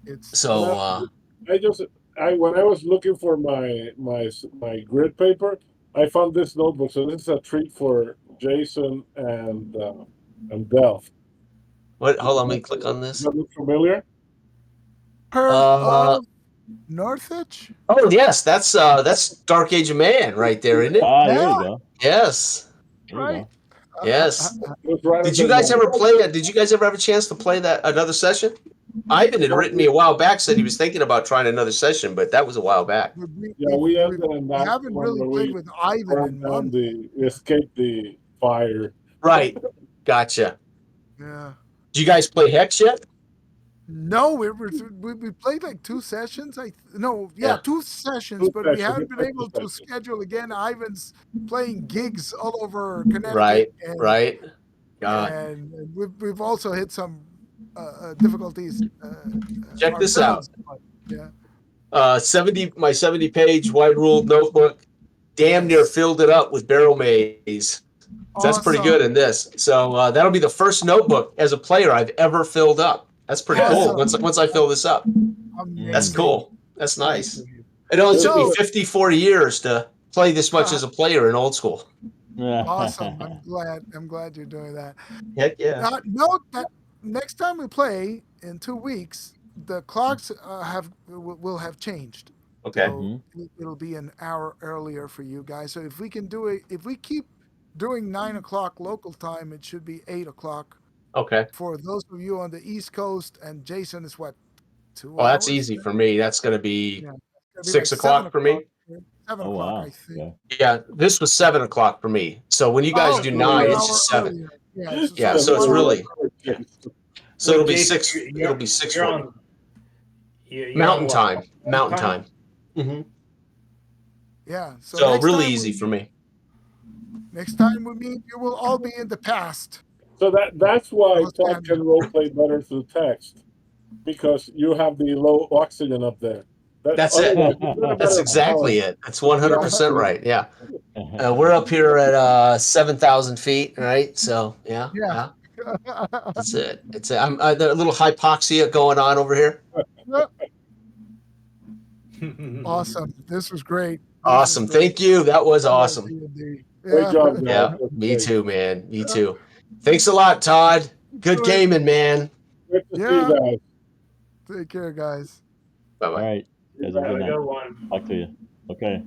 It's So When I was looking for my grid paper, I found this notebook. So this is a treat for Jason and Bell. what? Hold on, let me click on Does this. that look familiar? heard of Northwich? Oh yes, that's Dark Age of Man right there, isn't it? Ah, there Yeah. you go. Yes, There you Right. go. yes. It was right Did on you the guys line. ever play it? Did you guys ever have a chance to play that another session? Ivan had written me a while back, said he was thinking about trying another session, but that was a while back. We ended in We that haven't one really where played we with Ivan burned in down months. escaped the fire. Right. Gotcha. Yeah. Did you guys play Hex yet? No, we played like 2 sessions. Yeah. 2 sessions, Two but we sessions, haven't been two able to sessions. schedule again. Ivan's playing gigs all over Connecticut, Right. and, Right. and we've also hit some difficulties. Check this out. ourselves, but, yeah. My 70-page white ruled notebook. Damn near Yes. filled it up with Barrowmaze. So that's pretty Awesome. good in this. So that'll be the first notebook as a player I've ever filled up. That's pretty cool. Awesome. Once I fill this up, Amazing. that's cool. That's nice. Amazing. It only took me So- 54 years to play this much as a player in old school. Awesome. I'm glad you're doing that. Heck yeah. Note that next time we play in 2 weeks, the clocks will have changed. Okay. So it'll be an hour earlier for you guys. So if we can do it, if we keep doing 9:00 local time, it should be 8:00 Okay. for those of you on the East Coast. And Jason is what, 2 Well, that's hours. easy for me. That's going to be Yeah, it's gonna be 6 like 7 o'clock for me. 7 Oh o'clock, I wow. think. Okay. Yeah, this was 7 o'clock for me. So when you guys Oh, do so 9, you're an it's hour just 7. earlier. Yeah, it's Yeah, so so it's 1 hour. really so Wait, it'll be Jason, 6. It'll be 6 you're for me. on. You're on Mountain what? time. Mountain Time? time. hmm Yeah. So So next really time, easy for me. next time we meet, you will all be in the past. So that's why I'll Todd stand can role play better through text, because you have the low oxygen up there. That's it. Otherwise, it's not a That's matter of talent. exactly it. That's Yeah. 100% right. Yeah. We're up here at 7,000 feet, right? So yeah, Yeah. yeah. That's it. It's I'm a little hypoxia going on over here. Awesome. This was great. This was Awesome. great. Thank you. That was awesome. D&D. Great Yeah. job, guys. Yeah, That's me great. too, man. Me too. Thanks a lot, Todd. Good Do it. gaming, man. Good to see Yeah. you guys. Take care, guys. Bye All bye. right. You guys have a Have good a night. good one. Talk to you. Okay.